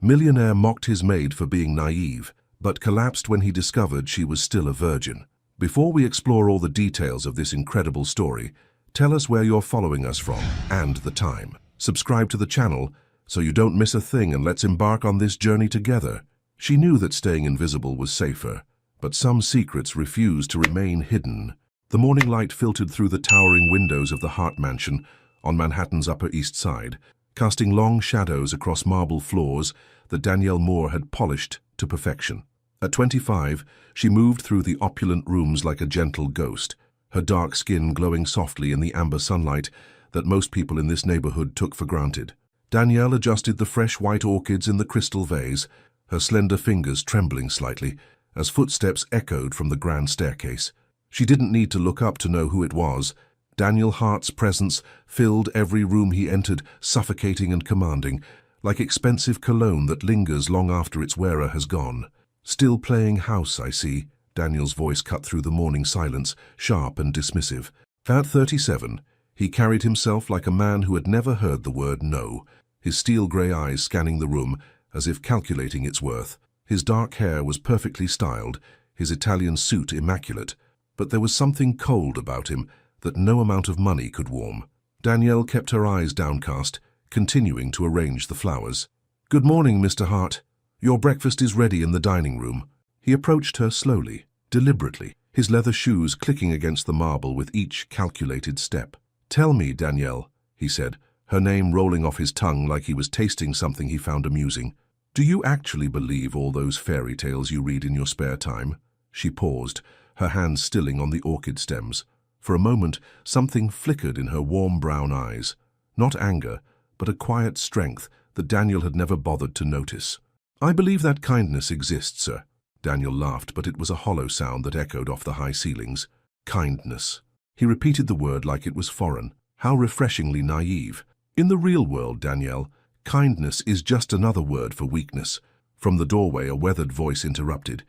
Millionaire mocked his maid for being naive, but collapsed when he discovered she was still a virgin. Before we explore all the details of this incredible story, tell us where you're following us from and the time. Subscribe to the channel so you don't miss a thing, and let's embark on this journey together. She knew that staying invisible was safer, but some secrets refused to remain hidden. The morning light filtered through the towering windows of the Hart Mansion on Manhattan's Upper East Side, casting long shadows across marble floors that Danielle Moore had polished to perfection. At 25, she moved through the opulent rooms like a gentle ghost, her dark skin glowing softly in the amber sunlight that most people in this neighborhood took for granted. Danielle adjusted the fresh white orchids in the crystal vase, her slender fingers trembling slightly as footsteps echoed from the grand staircase. She didn't need to look up to know who it was. Daniel Hart's presence filled every room he entered, suffocating and commanding, like expensive cologne that lingers long after its wearer has gone. "Still playing house, I see," Daniel's voice cut through the morning silence, sharp and dismissive. At 37, he carried himself like a man who had never heard the word no, his steel-grey eyes scanning the room as if calculating its worth. His dark hair was perfectly styled, his Italian suit immaculate, but there was something cold about him that no amount of money could warm. Danielle kept her eyes downcast, continuing to arrange the flowers. "Good morning, Mr. Hart. Your breakfast is ready in the dining room." He approached her slowly, deliberately, his leather shoes clicking against the marble with each calculated step. "Tell me, Danielle," he said, her name rolling off his tongue like he was tasting something he found amusing. "Do you actually believe all those fairy tales you read in your spare time?" She paused, her hands stilling on the orchid stems. For a moment, something flickered in her warm brown eyes. Not anger, but a quiet strength that Daniel had never bothered to notice. "I believe that kindness exists, sir." Daniel laughed, but it was a hollow sound that echoed off the high ceilings. Kindness. He repeated the word like it was foreign. How refreshingly naive. "In the real world, Danielle, kindness is just another word for weakness." From the doorway, a weathered voice interrupted.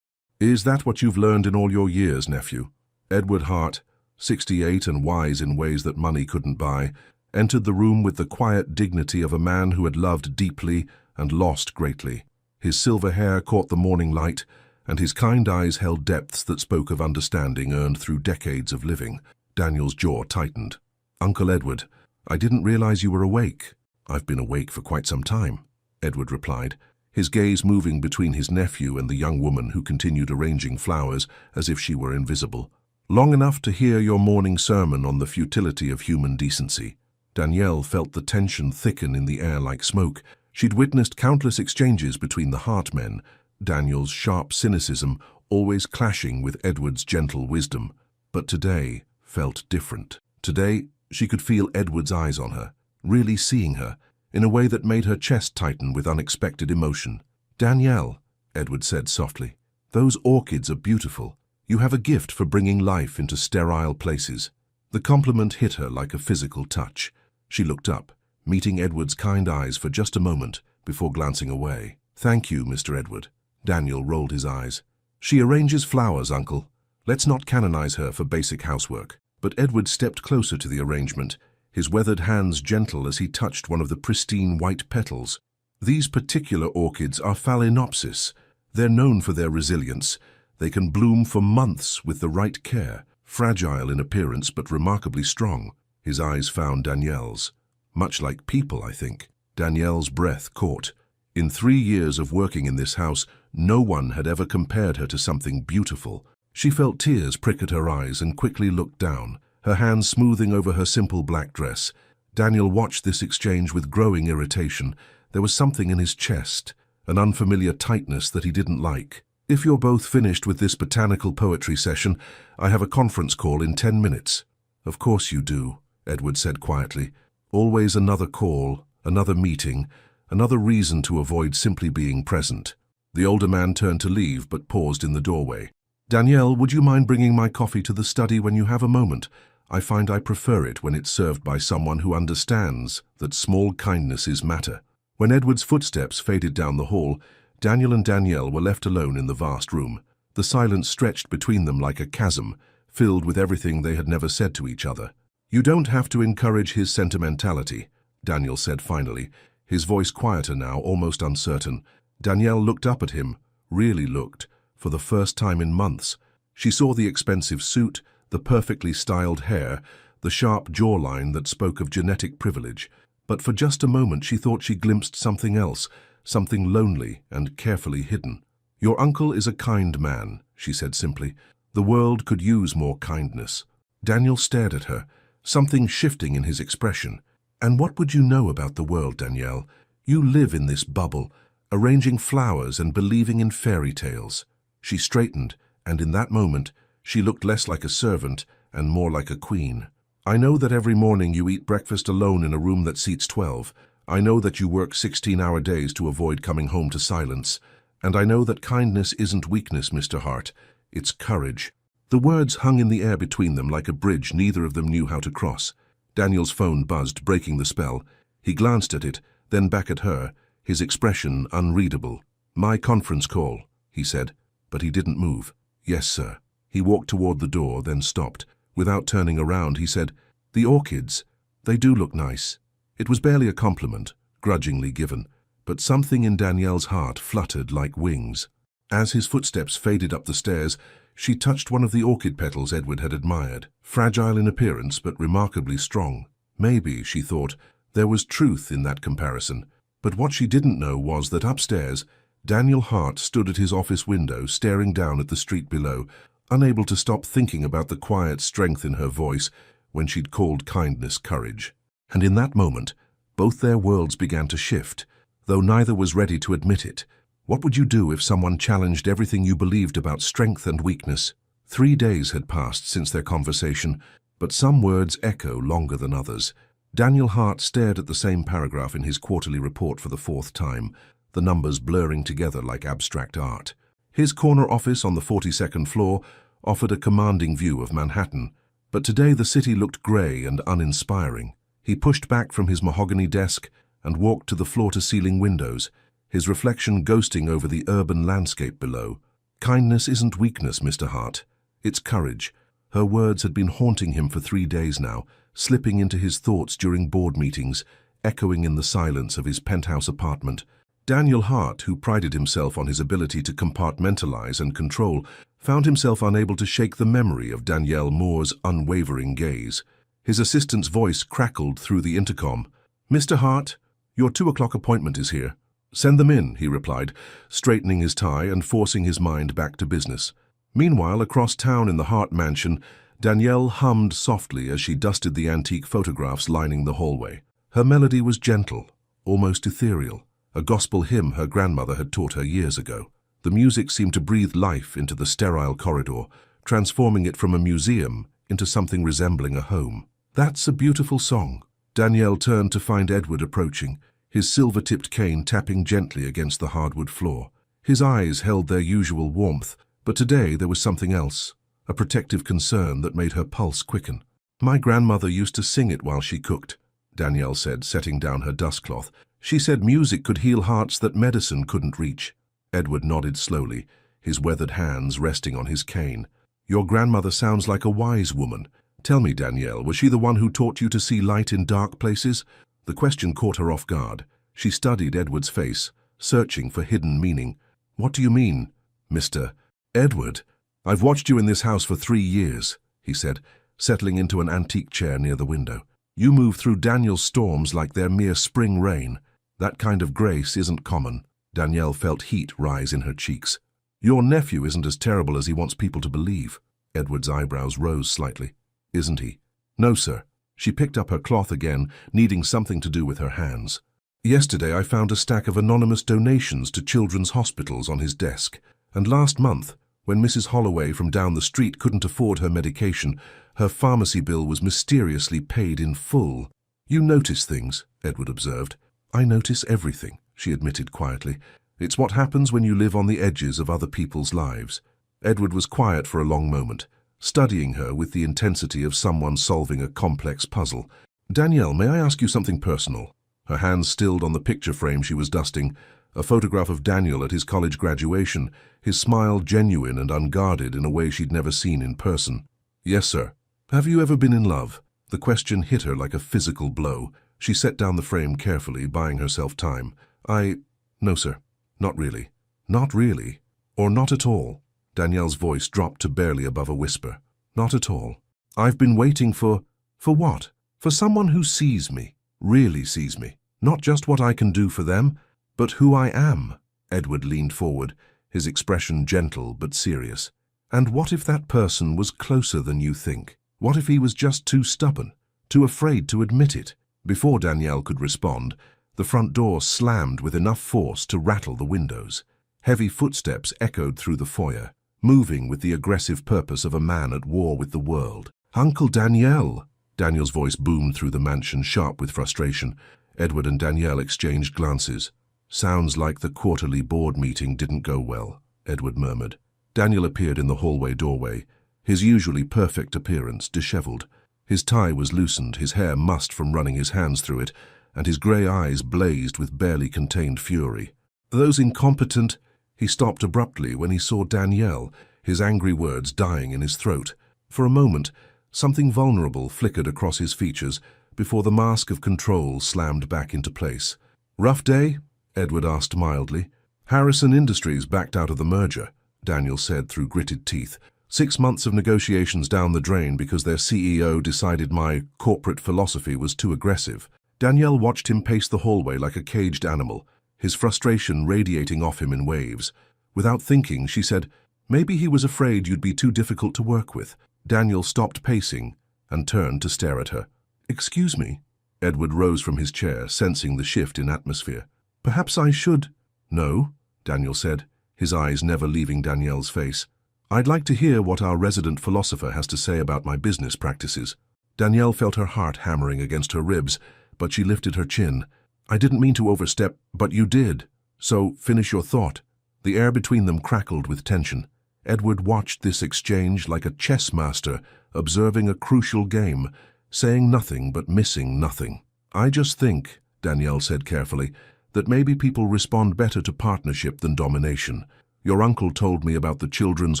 "Is that what you've learned in all your years, nephew?" Edward Hart, 68 and wise in ways that money couldn't buy, entered the room with the quiet dignity of a man who had loved deeply and lost greatly. His silver hair caught the morning light, and his kind eyes held depths that spoke of understanding earned through decades of living. Daniel's jaw tightened. "Uncle Edward, I didn't realize you were awake." "I've been awake for quite some time," Edward replied, his gaze moving between his nephew and the young woman who continued arranging flowers as if she were invisible. "Long enough to hear your morning sermon on the futility of human decency." Danielle felt the tension thicken in the air like smoke. She'd witnessed countless exchanges between the Hart men, Daniel's sharp cynicism always clashing with Edward's gentle wisdom. But today felt different. Today, she could feel Edward's eyes on her, really seeing her, in a way that made her chest tighten with unexpected emotion. "Danielle," Edward said softly, "those orchids are beautiful. You have a gift for bringing life into sterile places." The compliment hit her like a physical touch. She looked up, meeting Edward's kind eyes for just a moment before glancing away. "Thank you, Mr. Edward." Daniel rolled his eyes. "She arranges flowers, Uncle. Let's not canonize her for basic housework." But Edward stepped closer to the arrangement, his weathered hands gentle as he touched one of the pristine white petals. "These particular orchids are Phalaenopsis. They're known for their resilience. They can bloom for months with the right care, fragile in appearance but remarkably strong." His eyes found Danielle's. "Much like people, I think." Danielle's breath caught. In 3 years of working in this house, no one had ever compared her to something beautiful. She felt tears prick at her eyes and quickly looked down, her hands smoothing over her simple black dress. Daniel watched this exchange with growing irritation. There was something in his chest, an unfamiliar tightness that he didn't like. "If you're both finished with this botanical poetry session, I have a conference call in 10 minutes. "Of course you do," Edward said quietly. "Always another call, another meeting, another reason to avoid simply being present." The older man turned to leave but paused in the doorway. "Danielle, would you mind bringing my coffee to the study when you have a moment? I find I prefer it when it's served by someone who understands that small kindnesses matter." When Edward's footsteps faded down the hall, Daniel and Danielle were left alone in the vast room. The silence stretched between them like a chasm, filled with everything they had never said to each other. "You don't have to encourage his sentimentality," Daniel said finally, his voice quieter now, almost uncertain. Danielle looked up at him, really looked, for the first time in months. She saw the expensive suit, the perfectly styled hair, the sharp jawline that spoke of genetic privilege. But for just a moment she thought she glimpsed something else, something lonely and carefully hidden. "Your uncle is a kind man," she said simply. "The world could use more kindness." Daniel stared at her, something shifting in his expression. "And what would you know about the world, Danielle? You live in this bubble, arranging flowers and believing in fairy tales." She straightened, and in that moment, she looked less like a servant and more like a queen. "I know that every morning you eat breakfast alone in a room that seats 12. I know that you work 16-hour days to avoid coming home to silence. And I know that kindness isn't weakness, Mr. Hart. It's courage." The words hung in the air between them like a bridge neither of them knew how to cross. Daniel's phone buzzed, breaking the spell. He glanced at it, then back at her, his expression unreadable. "My conference call," he said, but he didn't move. "Yes, sir." He walked toward the door, then stopped. Without turning around, he said, "The orchids, they do look nice." It was barely a compliment, grudgingly given, but something in Danielle's heart fluttered like wings. As his footsteps faded up the stairs, she touched one of the orchid petals Edward had admired, fragile in appearance but remarkably strong. Maybe, she thought, there was truth in that comparison. But what she didn't know was that upstairs, Daniel Hart stood at his office window, staring down at the street below, unable to stop thinking about the quiet strength in her voice when she'd called kindness courage. And in that moment, both their worlds began to shift, though neither was ready to admit it. What would you do if someone challenged everything you believed about strength and weakness? 3 days had passed since their conversation, but some words echo longer than others. Daniel Hart stared at the same paragraph in his quarterly report for the 4th time, the numbers blurring together like abstract art. His corner office on the 42nd floor offered a commanding view of Manhattan, but today the city looked grey and uninspiring. He pushed back from his mahogany desk and walked to the floor-to-ceiling windows, his reflection ghosting over the urban landscape below. "Kindness isn't weakness, Mr. Hart. It's courage." Her words had been haunting him for 3 days now, slipping into his thoughts during board meetings, echoing in the silence of his penthouse apartment. Daniel Hart, who prided himself on his ability to compartmentalize and control, found himself unable to shake the memory of Danielle Moore's unwavering gaze. His assistant's voice crackled through the intercom. "Mr. Hart, your 2 o'clock appointment is here." "Send them in," he replied, straightening his tie and forcing his mind back to business. Meanwhile, across town in the Hart mansion, Danielle hummed softly as she dusted the antique photographs lining the hallway. Her melody was gentle, almost ethereal, a gospel hymn her grandmother had taught her years ago. The music seemed to breathe life into the sterile corridor, transforming it from a museum into something resembling a home. "That's a beautiful song." Danielle turned to find Edward approaching, his silver-tipped cane tapping gently against the hardwood floor. His eyes held their usual warmth, but today there was something else, a protective concern that made her pulse quicken. "My grandmother used to sing it while she cooked," Danielle said, setting down her dustcloth. "She said music could heal hearts that medicine couldn't reach." Edward nodded slowly, his weathered hands resting on his cane. "Your grandmother sounds like a wise woman. Tell me, Danielle, was she the one who taught you to see light in dark places?" The question caught her off guard. She studied Edward's face, searching for hidden meaning. "What do you mean, Mr. Edward?" "I've watched you in this house for 3 years," he said, settling into an antique chair near the window. "You move through Daniel's storms like they're mere spring rain. That kind of grace isn't common." Danielle felt heat rise in her cheeks. "Your nephew isn't as terrible as he wants people to believe." Edward's eyebrows rose slightly. "Isn't he?" "No, sir." She picked up her cloth again, needing something to do with her hands. "Yesterday I found a stack of anonymous donations to children's hospitals on his desk. And last month, when Mrs. Holloway from down the street couldn't afford her medication, her pharmacy bill was mysteriously paid in full." "You notice things," Edward observed. "I notice everything," she admitted quietly. "It's what happens when you live on the edges of other people's lives." Edward was quiet for a long moment, studying her with the intensity of someone solving a complex puzzle. "Danielle, may I ask you something personal?" Her hands stilled on the picture frame she was dusting, a photograph of Daniel at his college graduation, his smile genuine and unguarded in a way she'd never seen in person. "Yes, sir." "Have you ever been in love?" The question hit her like a physical blow. She set down the frame carefully, buying herself time. No, sir. Not really. Not really. Or not at all. Danielle's voice dropped to barely above a whisper. Not at all. I've been waiting for what? For someone who sees me, really sees me. Not just what I can do for them, but who I am. Edward leaned forward, his expression gentle but serious. And what if that person was closer than you think? What if he was just too stubborn, too afraid to admit it? Before Danielle could respond, the front door slammed with enough force to rattle the windows. Heavy footsteps echoed through the foyer, moving with the aggressive purpose of a man at war with the world. Uncle Daniel! Daniel's voice boomed through the mansion, sharp with frustration. Edward and Danielle exchanged glances. Sounds like the quarterly board meeting didn't go well, Edward murmured. Daniel appeared in the hallway doorway, his usually perfect appearance disheveled. His tie was loosened, his hair mussed from running his hands through it, and his grey eyes blazed with barely contained fury. Those incompetent... He stopped abruptly when he saw Danielle, his angry words dying in his throat. For a moment, something vulnerable flickered across his features before the mask of control slammed back into place. Rough day? Edward asked mildly. Harrison Industries backed out of the merger, Daniel said through gritted teeth. 6 months of negotiations down the drain because their CEO decided my corporate philosophy was too aggressive. Danielle watched him pace the hallway like a caged animal, his frustration radiating off him in waves. Without thinking, she said, "Maybe he was afraid you'd be too difficult to work with." Daniel stopped pacing and turned to stare at her. "Excuse me?" Edward rose from his chair, sensing the shift in atmosphere. "Perhaps I should—" "No," Daniel said, his eyes never leaving Danielle's face. "I'd like to hear what our resident philosopher has to say about my business practices." Danielle felt her heart hammering against her ribs, but she lifted her chin. "I didn't mean to overstep, but you did. So finish your thought." The air between them crackled with tension. Edward watched this exchange like a chess master observing a crucial game, saying nothing but missing nothing. "I just think," Danielle said carefully, "that maybe people respond better to partnership than domination. Your uncle told me about the children's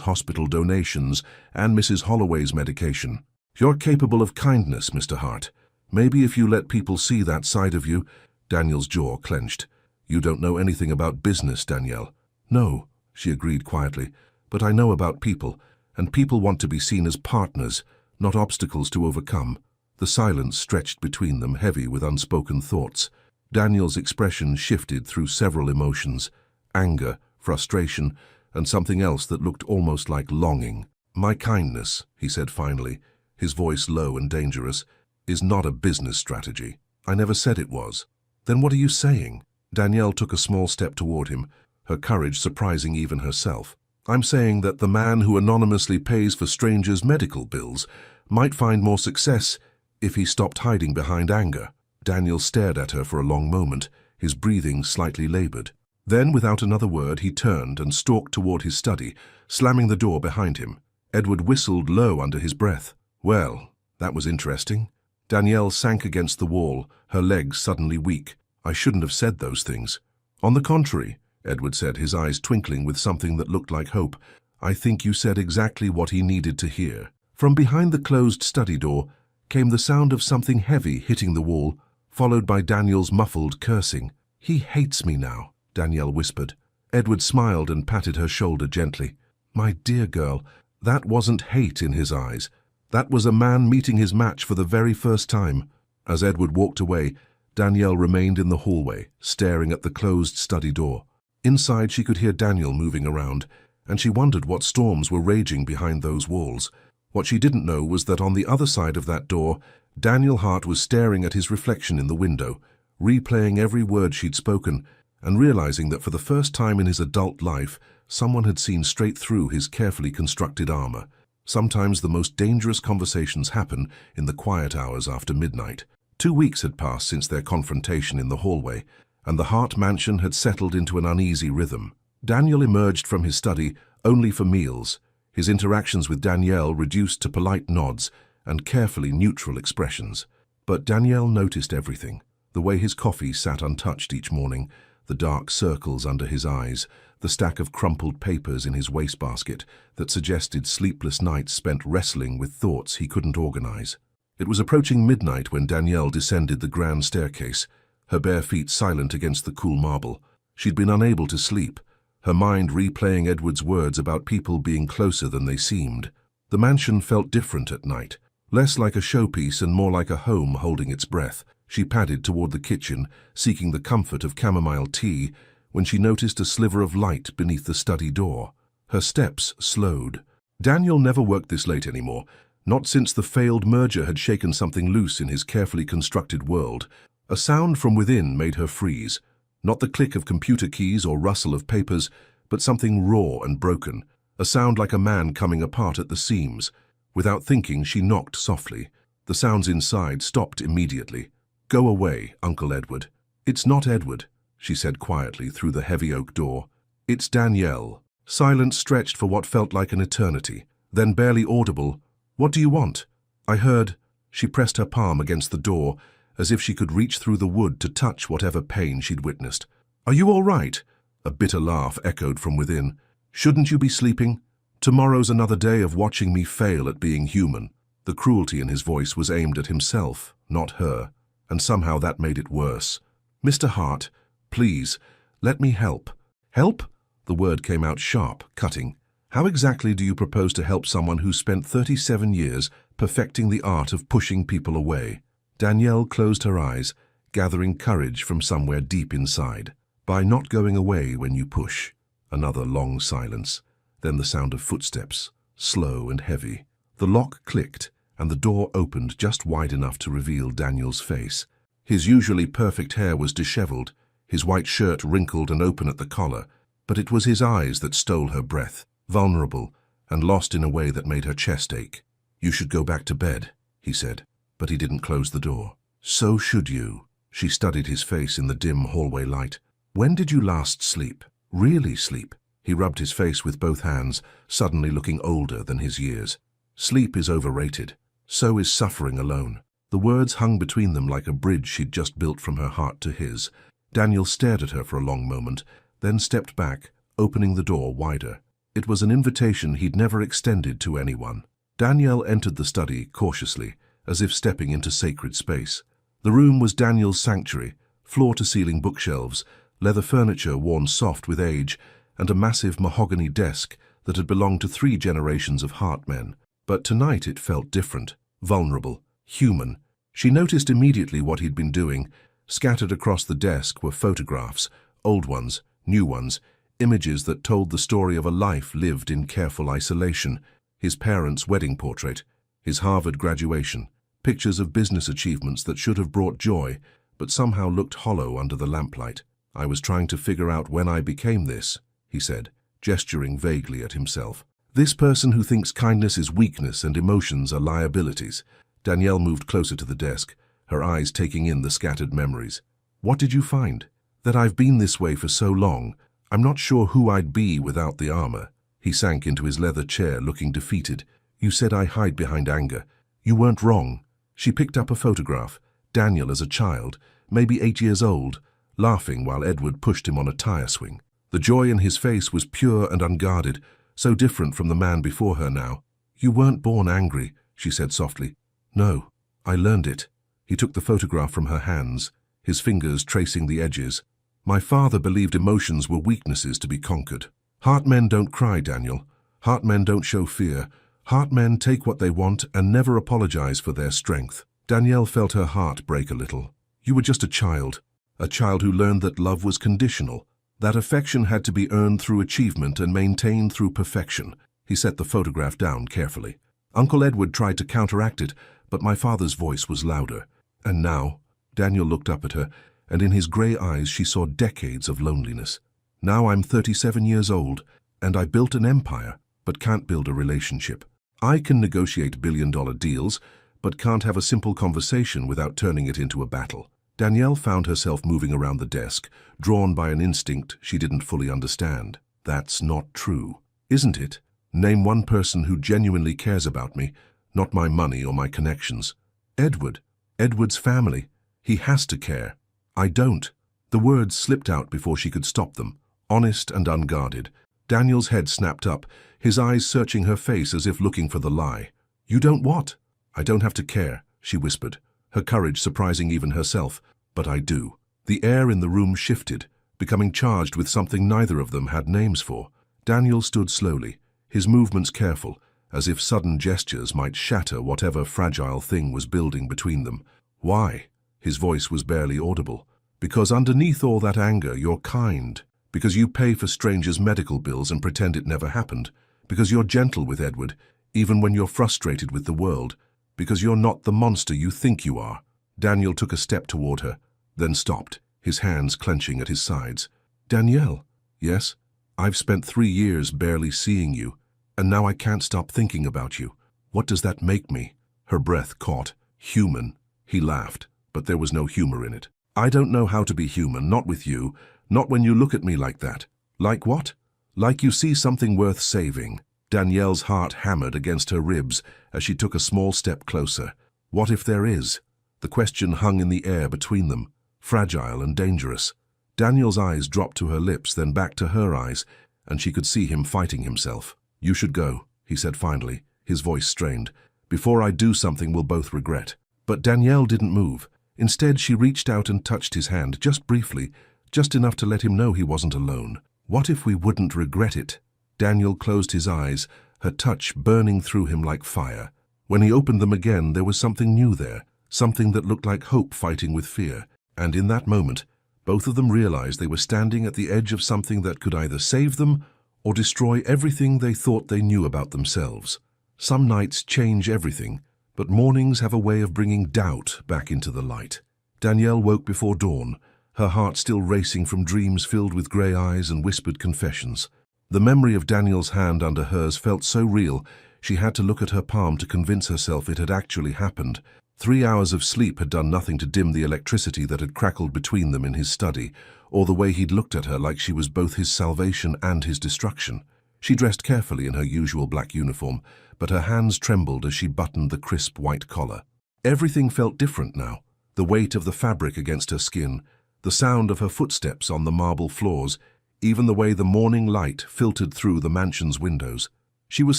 hospital donations and Mrs. Holloway's medication. You're capable of kindness, Mr. Hart. Maybe if you let people see that side of you—" Daniel's jaw clenched. "You don't know anything about business, Danielle." "No," she agreed quietly, "but I know about people, and people want to be seen as partners, not obstacles to overcome." The silence stretched between them, heavy with unspoken thoughts. Daniel's expression shifted through several emotions: anger, frustration, and something else that looked almost like longing. "My kindness," he said finally, his voice low and dangerous, "is not a business strategy. I never said it was." "Then what are you saying?" Danielle took a small step toward him, her courage surprising even herself. "I'm saying that the man who anonymously pays for strangers' medical bills might find more success if he stopped hiding behind anger." Daniel stared at her for a long moment, his breathing slightly labored. Then, without another word, he turned and stalked toward his study, slamming the door behind him. Edward whistled low under his breath. "Well, that was interesting." Danielle sank against the wall, her legs suddenly weak. "I shouldn't have said those things." "On the contrary," Edward said, his eyes twinkling with something that looked like hope. "I think you said exactly what he needed to hear." From behind the closed study door came the sound of something heavy hitting the wall, followed by Daniel's muffled cursing. "He hates me now," Danielle whispered. Edward smiled and patted her shoulder gently. "My dear girl, that wasn't hate in his eyes. That was a man meeting his match for the very first time." As Edward walked away, Danielle remained in the hallway, staring at the closed study door. Inside, she could hear Daniel moving around, and she wondered what storms were raging behind those walls. What she didn't know was that on the other side of that door, Daniel Hart was staring at his reflection in the window, replaying every word she'd spoken, and realizing that for the first time in his adult life, someone had seen straight through his carefully constructed armor. Sometimes the most dangerous conversations happen in the quiet hours after midnight. 2 weeks had passed since their confrontation in the hallway, and the Hart mansion had settled into an uneasy rhythm. Daniel emerged from his study only for meals, his interactions with Danielle reduced to polite nods and carefully neutral expressions. But Danielle noticed everything: the way his coffee sat untouched each morning, the dark circles under his eyes, the stack of crumpled papers in his wastebasket that suggested sleepless nights spent wrestling with thoughts he couldn't organize. It was approaching midnight when Danielle descended the grand staircase, her bare feet silent against the cool marble. She'd been unable to sleep, her mind replaying Edward's words about people being closer than they seemed. The mansion felt different at night, less like a showpiece and more like a home holding its breath. She padded toward the kitchen, seeking the comfort of chamomile tea, when she noticed a sliver of light beneath the study door. Her steps slowed. Daniel never worked this late anymore, not since the failed merger had shaken something loose in his carefully constructed world. A sound from within made her freeze, not the click of computer keys or rustle of papers, but something raw and broken, a sound like a man coming apart at the seams. Without thinking, she knocked softly. The sounds inside stopped immediately. "Go away, Uncle Edward." "It's not Edward," she said quietly through the heavy oak door. "It's Danielle." Silence stretched for what felt like an eternity. Then, barely audible, "What do you want?" "I heard." She pressed her palm against the door, as if she could reach through the wood to touch whatever pain she'd witnessed. "Are you all right?" A bitter laugh echoed from within. "Shouldn't you be sleeping? Tomorrow's another day of watching me fail at being human." The cruelty in his voice was aimed at himself, not her, and somehow that made it worse. "Mr. Hart, please, let me help." "Help?" The word came out sharp, cutting. "How exactly do you propose to help someone who spent 37 years perfecting the art of pushing people away?" Danielle closed her eyes, gathering courage from somewhere deep inside. "By not going away when you push." Another long silence, then the sound of footsteps, slow and heavy. The lock clicked, and the door opened just wide enough to reveal Daniel's face. His usually perfect hair was disheveled, his white shirt wrinkled and open at the collar, but it was his eyes that stole her breath, vulnerable and lost in a way that made her chest ache. "You should go back to bed," he said, but he didn't close the door. "So should you." She studied his face in the dim hallway light. "When did you last sleep? Really sleep?" He rubbed his face with both hands, suddenly looking older than his years. "Sleep is overrated. So is suffering alone." The words hung between them like a bridge she'd just built from her heart to his. Daniel stared at her for a long moment, then stepped back, opening the door wider. It was an invitation he'd never extended to anyone. Danielle entered the study cautiously, as if stepping into sacred space. The room was Daniel's sanctuary, floor-to-ceiling bookshelves, leather furniture worn soft with age, and a massive mahogany desk that had belonged to 3 generations of Hart men. But tonight it felt different, vulnerable, human. She noticed immediately what he'd been doing. Scattered across the desk were photographs, old ones, new ones, images that told the story of a life lived in careful isolation. His parents' wedding portrait, his Harvard graduation, pictures of business achievements that should have brought joy, but somehow looked hollow under the lamplight. "I was trying to figure out when I became this," he said, gesturing vaguely at himself. "This person who thinks kindness is weakness and emotions are liabilities." Danielle moved closer to the desk, her eyes taking in the scattered memories. "What did you find?" "That I've been this way for so long. I'm not sure who I'd be without the armor." He sank into his leather chair, looking defeated. "You said I hide behind anger. You weren't wrong." She picked up a photograph, Daniel as a child, maybe 8 years old, laughing while Edward pushed him on a tire swing. The joy in his face was pure and unguarded, so different from the man before her now. "You weren't born angry," she said softly. "No, I learned it." He took the photograph from her hands, his fingers tracing the edges. "My father believed emotions were weaknesses to be conquered. Hart men don't cry, Daniel. Hart men don't show fear. Hart men take what they want and never apologize for their strength." Danielle felt her heart break a little. "You were just a child who learned that love was conditional, that affection had to be earned through achievement and maintained through perfection." He set the photograph down carefully. "Uncle Edward tried to counteract it, but my father's voice was louder. And now," Daniel looked up at her, and in his gray eyes she saw decades of loneliness. "Now I'm 37 years old, and I built an empire, but can't build a relationship. I can negotiate billion-dollar deals, but can't have a simple conversation without turning it into a battle." Danielle found herself moving around the desk, drawn by an instinct she didn't fully understand. "That's not true, isn't it? Name one person who genuinely cares about me, not my money or my connections." "Edward. Edward's family. He has to care." "I don't." The words slipped out before she could stop them, honest and unguarded. Daniel's head snapped up, his eyes searching her face as if looking for the lie. "You don't what?" "I don't have to care," she whispered, her courage surprising even herself. But I do. The air in the room shifted, becoming charged with something neither of them had names for. Daniel stood slowly, his movements careful, as if sudden gestures might shatter whatever fragile thing was building between them. Why? His voice was barely audible. Because underneath all that anger, you're kind. Because you pay for strangers' medical bills and pretend it never happened. Because you're gentle with Edward, even when you're frustrated with the world. Because you're not the monster you think you are. Daniel took a step toward her, then stopped, his hands clenching at his sides. Danielle, yes, I've spent 3 years barely seeing you, and now I can't stop thinking about you. What does that make me? Her breath caught. Human. He laughed, but there was no humor in it. I don't know how to be human, not with you, not when you look at me like that. Like what? Like you see something worth saving. Danielle's heart hammered against her ribs as she took a small step closer. What if there is? The question hung in the air between them, fragile and dangerous. Daniel's eyes dropped to her lips, then back to her eyes, and she could see him fighting himself. You should go, he said finally, his voice strained. Before I do something we'll both regret. But Danielle didn't move. Instead, she reached out and touched his hand, just briefly, just enough to let him know he wasn't alone. What if we wouldn't regret it? Daniel closed his eyes, her touch burning through him like fire. When he opened them again, there was something new there, something that looked like hope fighting with fear. And in that moment, both of them realized they were standing at the edge of something that could either save them or destroy everything they thought they knew about themselves. Some nights change everything, but mornings have a way of bringing doubt back into the light. Danielle woke before dawn, her heart still racing from dreams filled with grey eyes and whispered confessions. The memory of Daniel's hand under hers felt so real, she had to look at her palm to convince herself it had actually happened. 3 hours of sleep had done nothing to dim the electricity that had crackled between them in his study, or the way he'd looked at her like she was both his salvation and his destruction. She dressed carefully in her usual black uniform, but her hands trembled as she buttoned the crisp white collar. Everything felt different now. The weight of the fabric against her skin, the sound of her footsteps on the marble floors, even the way the morning light filtered through the mansion's windows. She was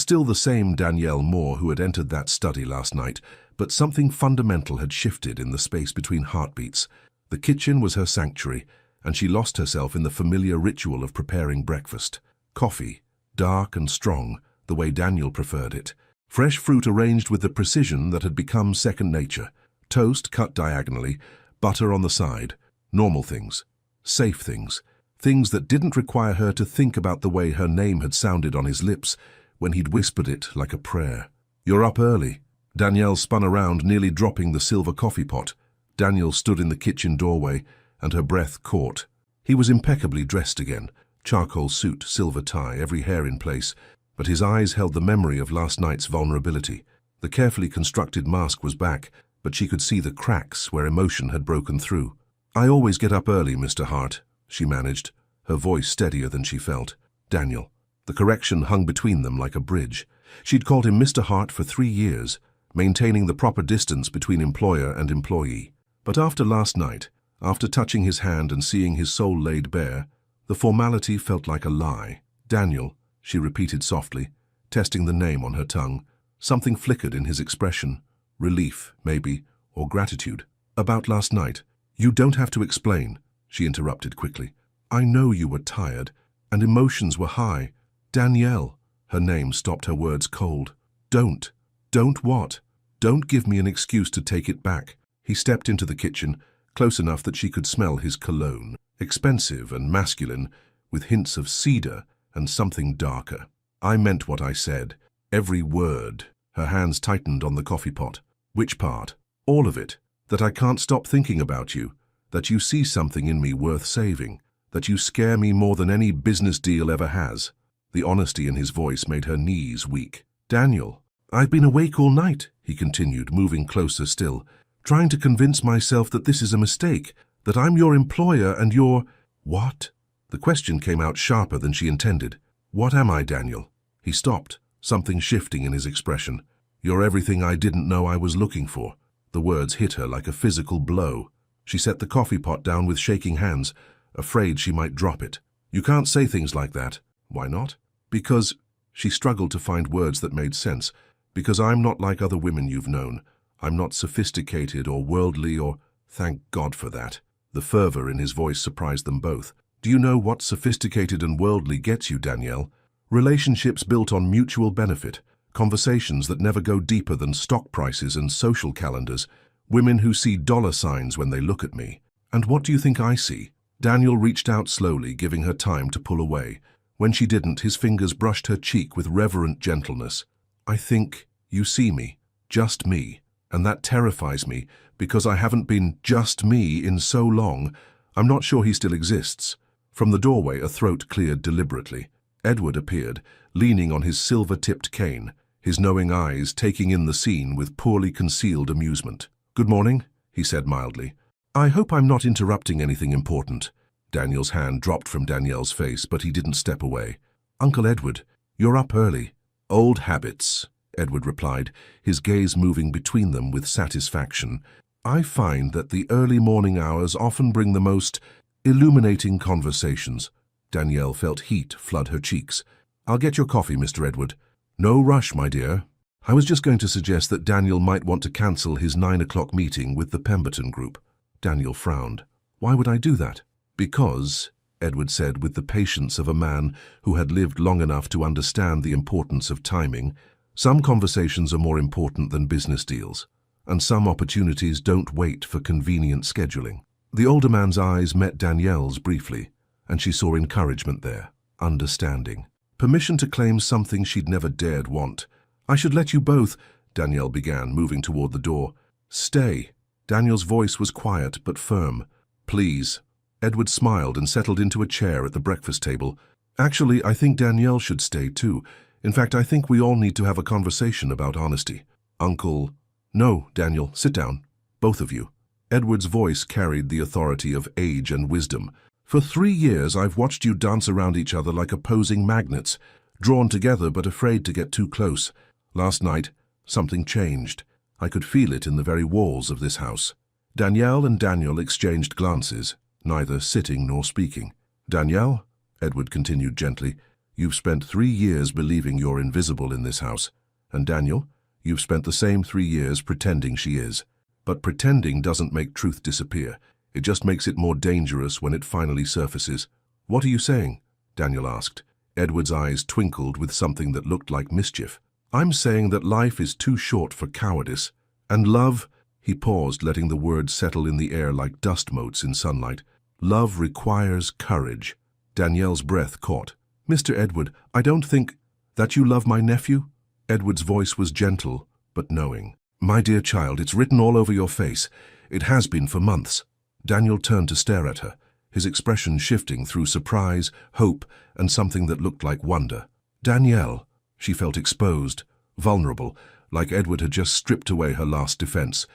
still the same Danielle Moore who had entered that study last night, but something fundamental had shifted in the space between heartbeats. The kitchen was her sanctuary, and she lost herself in the familiar ritual of preparing breakfast. Coffee, dark and strong, the way Daniel preferred it. Fresh fruit arranged with the precision that had become second nature. Toast cut diagonally, butter on the side. Normal things. Safe things. Things that didn't require her to think about the way her name had sounded on his lips when he'd whispered it like a prayer. You're up early. Danielle spun around, nearly dropping the silver coffee pot. Daniel stood in the kitchen doorway, and her breath caught. He was impeccably dressed again, charcoal suit, silver tie, every hair in place, but his eyes held the memory of last night's vulnerability. The carefully constructed mask was back, but she could see the cracks where emotion had broken through. I always get up early, Mr. Hart, she managed, her voice steadier than she felt. Daniel. The correction hung between them like a bridge. She'd called him Mr. Hart for 3 years, maintaining the proper distance between employer and employee. But after last night, after touching his hand and seeing his soul laid bare, the formality felt like a lie. Daniel, she repeated softly, testing the name on her tongue. Something flickered in his expression. Relief, maybe, or gratitude. About last night. You don't have to explain, she interrupted quickly. I know you were tired, and emotions were high. Danielle, her name stopped her words cold. Don't. Don't what? Don't give me an excuse to take it back. He stepped into the kitchen, close enough that she could smell his cologne, expensive and masculine, with hints of cedar and something darker. I meant what I said. Every word. Her hands tightened on the coffee pot. Which part? All of it. That I can't stop thinking about you. That you see something in me worth saving. That you scare me more than any business deal ever has. The honesty in his voice made her knees weak. Daniel, I've been awake all night, he continued, moving closer still, trying to convince myself that this is a mistake, that I'm your employer and you're... What? The question came out sharper than she intended. What am I, Daniel? He stopped, something shifting in his expression. You're everything I didn't know I was looking for. The words hit her like a physical blow. She set the coffee pot down with shaking hands, afraid she might drop it. You can't say things like that. Why not? Because... She struggled to find words that made sense. Because I'm not like other women you've known. I'm not sophisticated or worldly or... Thank God for that. The fervor in his voice surprised them both. Do you know what sophisticated and worldly gets you, Danielle? Relationships built on mutual benefit, conversations that never go deeper than stock prices and social calendars, women who see dollar signs when they look at me. And what do you think I see? Daniel reached out slowly, giving her time to pull away. When she didn't, his fingers brushed her cheek with reverent gentleness. I think you see me, just me, and that terrifies me because I haven't been just me in so long. I'm not sure he still exists. From the doorway, a throat cleared deliberately. Edward appeared, leaning on his silver-tipped cane, his knowing eyes taking in the scene with poorly concealed amusement. Good morning, he said mildly. I hope I'm not interrupting anything important. Daniel's hand dropped from Danielle's face, but he didn't step away. Uncle Edward, you're up early. Old habits, Edward replied, his gaze moving between them with satisfaction. I find that the early morning hours often bring the most illuminating conversations. Danielle felt heat flood her cheeks. I'll get your coffee, Mr. Edward. No rush, my dear. I was just going to suggest that Daniel might want to cancel his 9 o'clock meeting with the Pemberton group. Daniel frowned. Why would I do that? Because, Edward said with the patience of a man who had lived long enough to understand the importance of timing, some conversations are more important than business deals, and some opportunities don't wait for convenient scheduling. The older man's eyes met Danielle's briefly, and she saw encouragement there, understanding. Permission to claim something she'd never dared want. I should let you both, Danielle began, moving toward the door. Stay. Daniel's voice was quiet but firm. Please. Edward smiled and settled into a chair at the breakfast table. Actually, I think Danielle should stay too. In fact, I think we all need to have a conversation about honesty. Uncle... No, Daniel, sit down. Both of you. Edward's voice carried the authority of age and wisdom. For 3 years, I've watched you dance around each other like opposing magnets, drawn together but afraid to get too close. Last night, something changed. I could feel it in the very walls of this house. Danielle and Daniel exchanged glances, neither sitting nor speaking. Danielle, Edward continued gently, you've spent 3 years believing you're invisible in this house. And Daniel, you've spent the same 3 years pretending she is. But pretending doesn't make truth disappear. It just makes it more dangerous when it finally surfaces. What are you saying? Daniel asked. Edward's eyes twinkled with something that looked like mischief. I'm saying that life is too short for cowardice. And love, he paused, letting the words settle in the air like dust motes in sunlight. Love requires courage. Danielle's breath caught. Mr. Edward, I don't think that you love my nephew? Edward's voice was gentle, but knowing. My dear child, it's written all over your face. It has been for months. Daniel turned to stare at her, his expression shifting through surprise, hope, and something that looked like wonder. Danielle, she felt exposed, vulnerable, like Edward had just stripped away her last defense.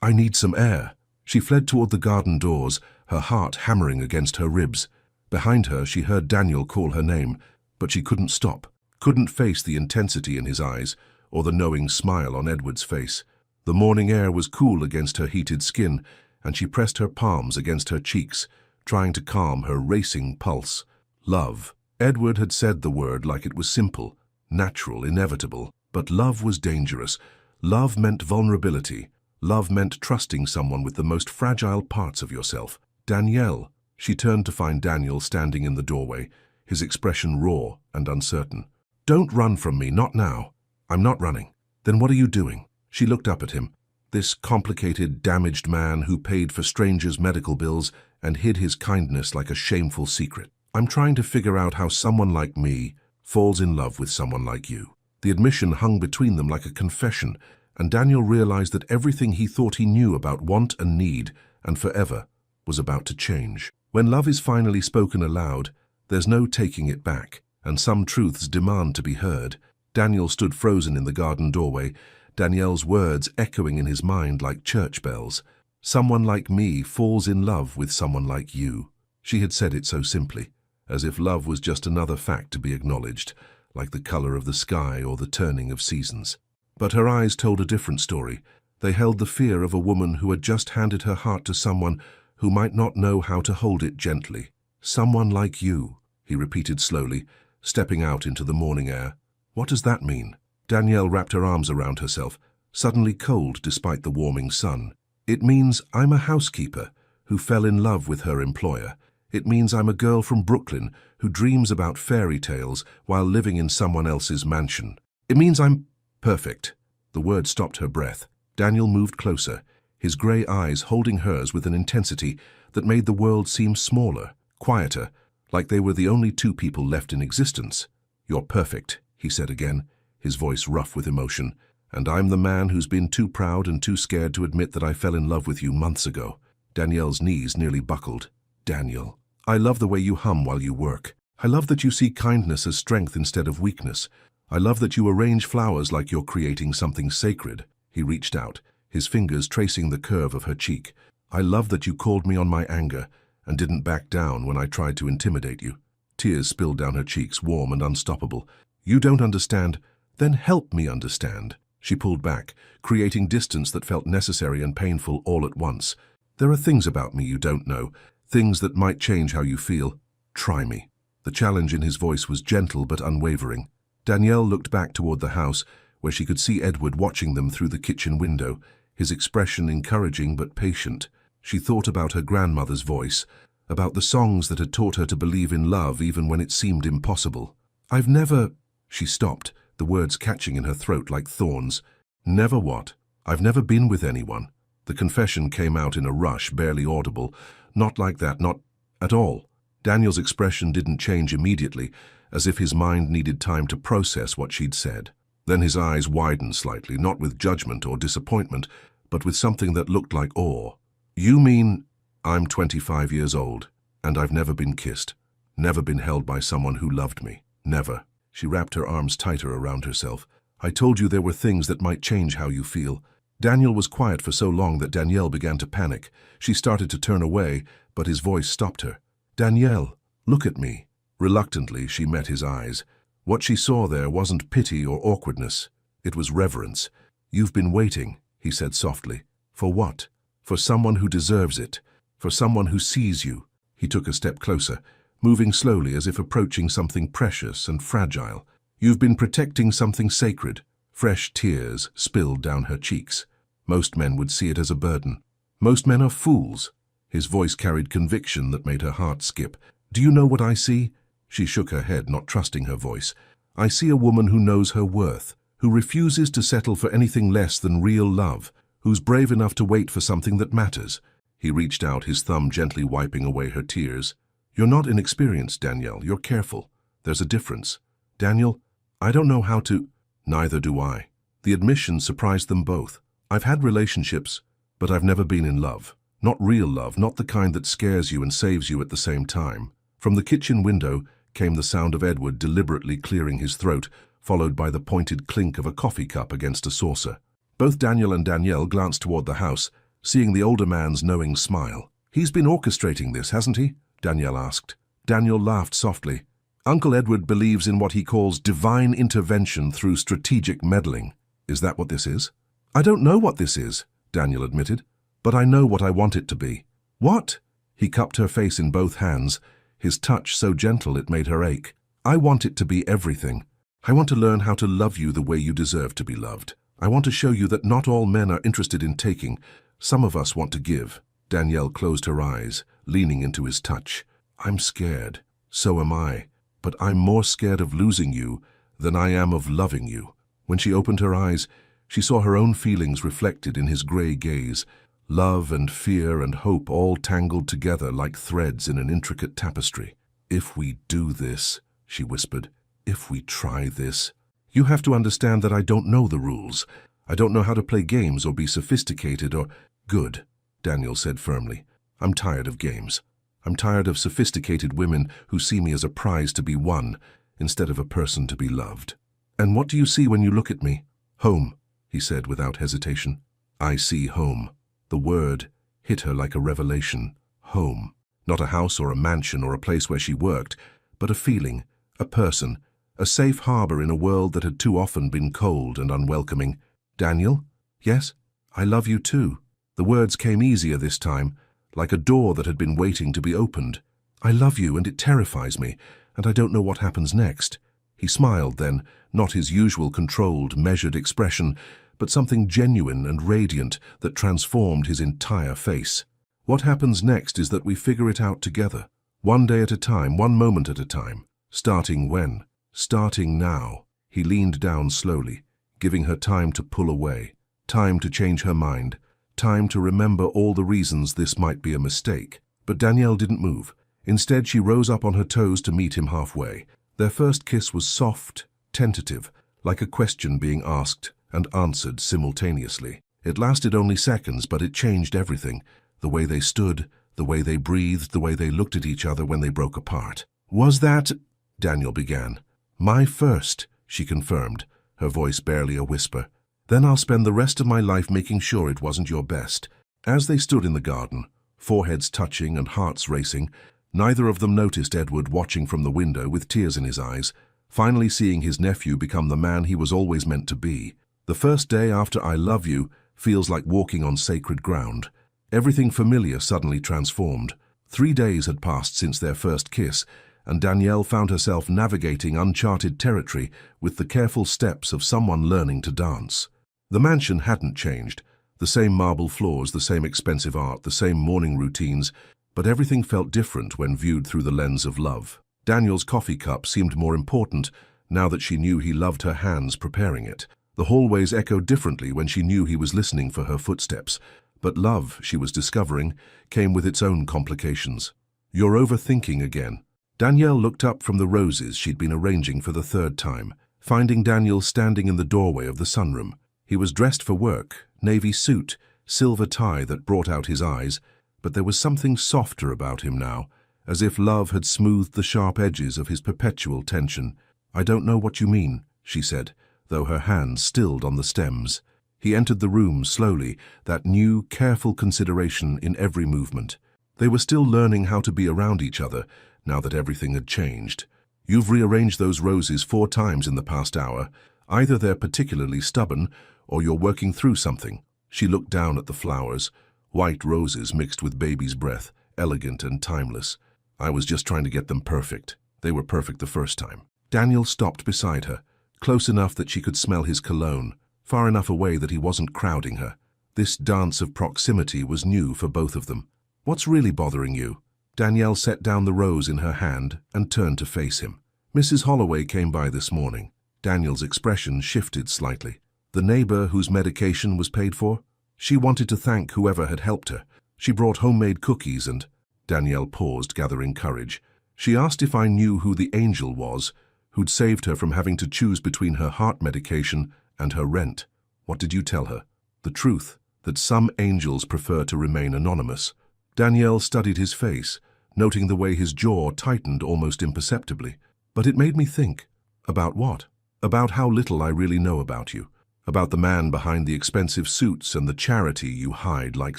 I need some air. She fled toward the garden doors, her heart hammering against her ribs. Behind her, she heard Daniel call her name, but she couldn't stop, couldn't face the intensity in his eyes, or the knowing smile on Edward's face. The morning air was cool against her heated skin, and she pressed her palms against her cheeks, trying to calm her racing pulse. Love. Edward had said the word like it was simple, natural, inevitable, but love was dangerous. Love meant vulnerability. Love meant trusting someone with the most fragile parts of yourself. Danielle. She turned to find Daniel standing in the doorway, his expression raw and uncertain. Don't run from me, not now. I'm not running. Then what are you doing? She looked up at him. This complicated, damaged man who paid for strangers' medical bills and hid his kindness like a shameful secret. I'm trying to figure out how someone like me falls in love with someone like you. The admission hung between them like a confession, and Daniel realized that everything he thought he knew about want and need, and forever, was about to change. When love is finally spoken aloud, there's no taking it back, and some truths demand to be heard. Daniel stood frozen in the garden doorway, Danielle's words echoing in his mind like church bells. Someone like me falls in love with someone like you. She had said it so simply, as if love was just another fact to be acknowledged, like the color of the sky or the turning of seasons. But her eyes told a different story. They held the fear of a woman who had just handed her heart to someone who might not know how to hold it gently. Someone like you, he repeated slowly, stepping out into the morning air. What does that mean? Danielle wrapped her arms around herself. suddenly cold despite the warming sun. It means I'm a housekeeper who fell in love with her employer. It means I'm a girl from Brooklyn who dreams about fairy tales while living in someone else's mansion. It means I'm perfect. The word stopped her breath. Daniel moved closer, his grey eyes holding hers with an intensity that made the world seem smaller, quieter, like they were the only two people left in existence. "You're perfect," he said again, his voice rough with emotion. "And I'm the man who's been too proud and too scared to admit that I fell in love with you months ago." Danielle's knees nearly buckled. "Daniel, I love the way you hum while you work. I love that you see kindness as strength instead of weakness. I love that you arrange flowers like you're creating something sacred." He reached out, his fingers tracing the curve of her cheek. "I love that you called me on my anger and didn't back down when I tried to intimidate you." Tears spilled down her cheeks, warm and unstoppable. "You don't understand? Then help me understand." She pulled back, creating distance that felt necessary and painful all at once. "There are things about me you don't know, things that might change how you feel. Try me." The challenge in his voice was gentle but unwavering. Danielle looked back toward the house, where she could see Edward watching them through the kitchen window, his expression encouraging but patient. She thought about her grandmother's voice, about the songs that had taught her to believe in love even when it seemed impossible. "I've never—" She stopped, the words catching in her throat like thorns. "Never what?" "I've never been with anyone." The confession came out in a rush, barely audible. "Not like that, not at all." Daniel's expression didn't change immediately, as if his mind needed time to process what she'd said. Then his eyes widened slightly, not with judgment or disappointment, but with something that looked like awe. "You mean—" "I'm 25 years old, and I've never been kissed, never been held by someone who loved me. Never." She wrapped her arms tighter around herself. "I told you there were things that might change how you feel." Daniel was quiet for so long that Danielle began to panic. She started to turn away, but his voice stopped her. "Danielle, look at me." Reluctantly, she met his eyes. What she saw there wasn't pity or awkwardness. It was reverence. "You've been waiting," he said softly. "For what?" "For someone who deserves it. For someone who sees you." He took a step closer, moving slowly as if approaching something precious and fragile. "You've been protecting something sacred." Fresh tears spilled down her cheeks. Most men would see it as a burden. "Most men are fools." His voice carried conviction that made her heart skip. "Do you know what I see?" She shook her head, not trusting her voice. "I see a woman who knows her worth, who refuses to settle for anything less than real love, who's brave enough to wait for something that matters." He reached out, his thumb gently wiping away her tears. "You're not inexperienced, Danielle. You're careful. There's a difference." "Daniel, I don't know how to—" "Neither do I." The admission surprised them both. "I've had relationships, but I've never been in love. Not real love, not the kind that scares you and saves you at the same time." From the kitchen window came the sound of Edward deliberately clearing his throat, followed by the pointed clink of a coffee cup against a saucer. Both Daniel and Danielle glanced toward the house, seeing the older man's knowing smile. "He's been orchestrating this, hasn't he?" Danielle asked. Daniel laughed softly. "Uncle Edward believes in what he calls divine intervention through strategic meddling. Is that what this is?" "I don't know what this is," Daniel admitted, "but I know what I want it to be." "What?" He cupped her face in both hands, his touch so gentle it made her ache. "I want it to be everything. I want to learn how to love you the way you deserve to be loved. I want to show you that not all men are interested in taking. Some of us want to give." Danielle closed her eyes, leaning into his touch. "I'm scared. So am I. But I'm more scared of losing you than I am of loving you." When she opened her eyes, she saw her own feelings reflected in his grey gaze. Love and fear and hope all tangled together like threads in an intricate tapestry. "If we do this," she whispered, "if we try this, you have to understand that I don't know the rules. I don't know how to play games or be sophisticated or—" "Good," Daniel said firmly. "I'm tired of games. I'm tired of sophisticated women who see me as a prize to be won, instead of a person to be loved." "And what do you see when you look at me?" "Home," he said without hesitation. "I see home." The word hit her like a revelation. Home. Not a house or a mansion or a place where she worked, but a feeling, a person, a safe harbor in a world that had too often been cold and unwelcoming. "Daniel?" "Yes, I love you too." The words came easier this time, like a door that had been waiting to be opened. "I love you, and it terrifies me, and I don't know what happens next." He smiled then, not his usual controlled, measured expression, but something genuine and radiant that transformed his entire face. What happens next is that we figure it out together, one day at a time, one moment at a time. Starting when? Starting now. He leaned down slowly, giving her time to pull away, time to change her mind, time to remember all the reasons this might be a mistake. But Danielle didn't move. Instead, she rose up on her toes to meet him halfway. Their first kiss was soft, tentative, like a question being asked and answered simultaneously. It lasted only seconds, but it changed everything. The way they stood, the way they breathed, the way they looked at each other when they broke apart. "Was that—" Daniel began. "My first," she confirmed, her voice barely a whisper. "Then I'll spend the rest of my life making sure it wasn't your best." As they stood in the garden, foreheads touching and hearts racing, neither of them noticed Edward watching from the window with tears in his eyes, finally seeing his nephew become the man he was always meant to be. The first day after "I love you" feels like walking on sacred ground. Everything familiar suddenly transformed. 3 days had passed since their first kiss, and Danielle found herself navigating uncharted territory with the careful steps of someone learning to dance. The mansion hadn't changed. The same marble floors, the same expensive art, the same morning routines, but everything felt different when viewed through the lens of love. Daniel's coffee cup seemed more important now that she knew he loved her hands preparing it. The hallways echoed differently when she knew he was listening for her footsteps. But love, she was discovering, came with its own complications. "You're overthinking again." Danielle looked up from the roses she'd been arranging for the 3rd time, finding Daniel standing in the doorway of the sunroom. He was dressed for work, navy suit, silver tie that brought out his eyes, but there was something softer about him now, as if love had smoothed the sharp edges of his perpetual tension. "I don't know what you mean," she said, though her hands stilled on the stems. He entered the room slowly, that new, careful consideration in every movement. They were still learning how to be around each other, now that everything had changed. "You've rearranged those roses 4 times in the past hour. Either they're particularly stubborn, or you're working through something." She looked down at the flowers, white roses mixed with baby's breath, elegant and timeless. "I was just trying to get them perfect. They were perfect the first time." Daniel stopped beside her, close enough that she could smell his cologne, far enough away that he wasn't crowding her. This dance of proximity was new for both of them. "What's really bothering you?" Danielle set down the rose in her hand and turned to face him. "Mrs. Holloway came by this morning." Daniel's expression shifted slightly. "The neighbor whose medication was paid for? She wanted to thank whoever had helped her. She brought homemade cookies and—" Danielle paused, gathering courage. "She asked if I knew who the angel was, who'd saved her from having to choose between her heart medication and her rent." "What did you tell her?" "The truth, that some angels prefer to remain anonymous." Danielle studied his face, noting the way his jaw tightened almost imperceptibly. "But it made me think." "About what?" "About how little I really know about you. About the man behind the expensive suits and the charity you hide like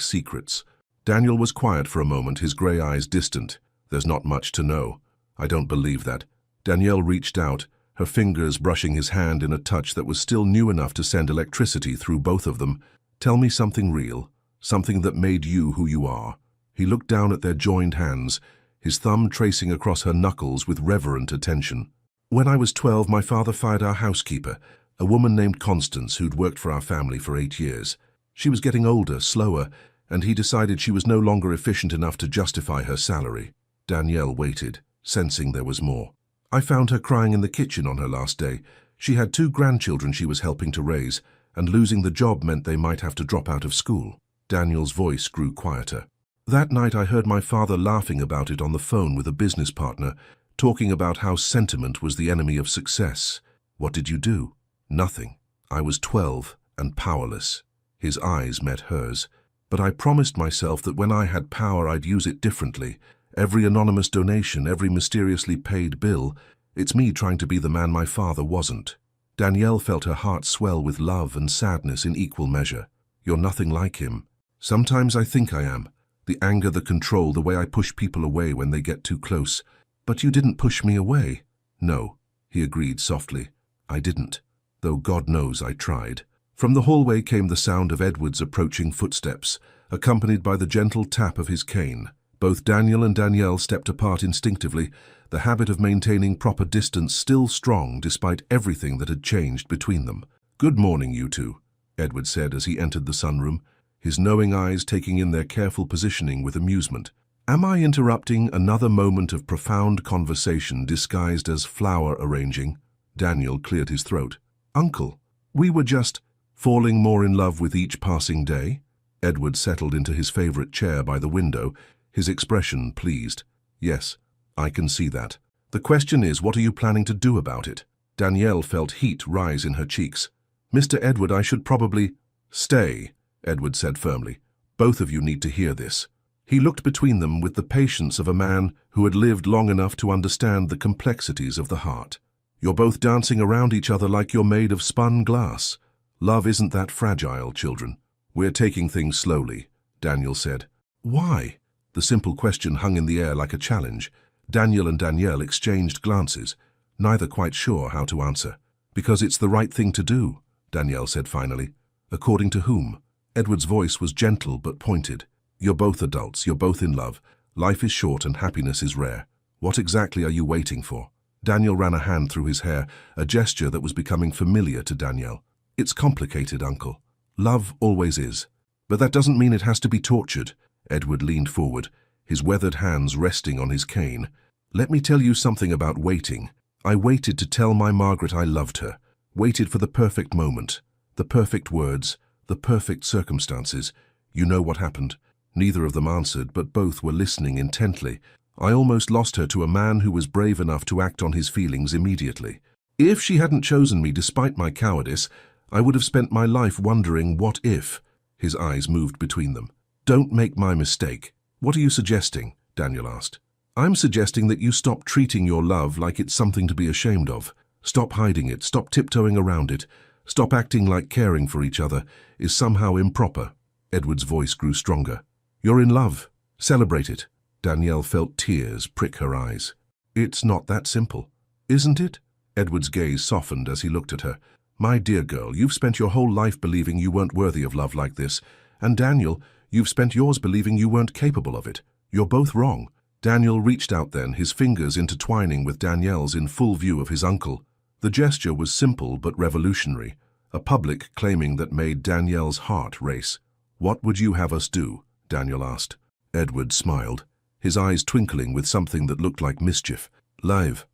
secrets." Daniel was quiet for a moment, his gray eyes distant. "There's not much to know." "I don't believe that." Danielle reached out, her fingers brushing his hand in a touch that was still new enough to send electricity through both of them. "Tell me something real, something that made you who you are." He looked down at their joined hands, his thumb tracing across her knuckles with reverent attention. "When I was 12, my father fired our housekeeper, a woman named Constance who'd worked for our family for 8 years. She was getting older, slower, and he decided she was no longer efficient enough to justify her salary." Danielle waited, sensing there was more. "I found her crying in the kitchen on her last day. She had 2 grandchildren she was helping to raise, and losing the job meant they might have to drop out of school." Daniel's voice grew quieter. "That night I heard my father laughing about it on the phone with a business partner, talking about how sentiment was the enemy of success. What did you do?" "Nothing. I was 12 and powerless." His eyes met hers. "But I promised myself that when I had power I'd use it differently. Every anonymous donation, every mysteriously paid bill, it's me trying to be the man my father wasn't." Danielle felt her heart swell with love and sadness in equal measure. "You're nothing like him." "Sometimes I think I am. The anger, the control, the way I push people away when they get too close." "But you didn't push me away." "No," he agreed softly. "I didn't, though God knows I tried." From the hallway came the sound of Edward's approaching footsteps, accompanied by the gentle tap of his cane. Both Daniel and Danielle stepped apart instinctively, the habit of maintaining proper distance still strong despite everything that had changed between them. "Good morning, you two." Edward said as he entered the sunroom, his knowing eyes taking in their careful positioning with amusement. Am I interrupting another moment of profound conversation disguised as flower arranging? Daniel cleared his throat. Uncle, we were just falling more in love with each passing day. Edward settled into his favorite chair by the window, his expression pleased. Yes, I can see that. The question is, what are you planning to do about it? Danielle felt heat rise in her cheeks. Mr. Edward, I should probably— Stay, Edward said firmly. Both of you need to hear this. He looked between them with the patience of a man who had lived long enough to understand the complexities of the heart. You're both dancing around each other like you're made of spun glass. Love isn't that fragile, children. We're taking things slowly, Daniel said. Why? The simple question hung in the air like a challenge. Daniel and Danielle exchanged glances, neither quite sure how to answer. Because it's the right thing to do, Danielle said finally. According to whom? Edward's voice was gentle but pointed. You're both adults, you're both in love. Life is short and happiness is rare. What exactly are you waiting for? Daniel ran a hand through his hair, a gesture that was becoming familiar to Danielle. It's complicated, Uncle. Love always is. But that doesn't mean it has to be tortured. Edward leaned forward, his weathered hands resting on his cane. Let me tell you something about waiting. I waited to tell my Margaret I loved her. Waited for the perfect moment, the perfect words, the perfect circumstances. You know what happened. Neither of them answered, but both were listening intently. I almost lost her to a man who was brave enough to act on his feelings immediately. If she hadn't chosen me despite my cowardice, I would have spent my life wondering what if. His eyes moved between them. Don't make my mistake. What are you suggesting? Daniel asked. I'm suggesting that you stop treating your love like it's something to be ashamed of. Stop hiding it, stop tiptoeing around it. Stop acting like caring for each other is somehow improper. Edward's voice grew stronger. You're in love. Celebrate it. Danielle felt tears prick her eyes. It's not that simple, isn't it? Edward's gaze softened as he looked at her. My dear girl, you've spent your whole life believing you weren't worthy of love like this. And Daniel, you've spent yours believing you weren't capable of it. You're both wrong. Daniel reached out then, his fingers intertwining with Danielle's in full view of his uncle. The gesture was simple but revolutionary, a public claiming that made Danielle's heart race. What would you have us do? Daniel asked. Edward smiled, his eyes twinkling with something that looked like mischief. Love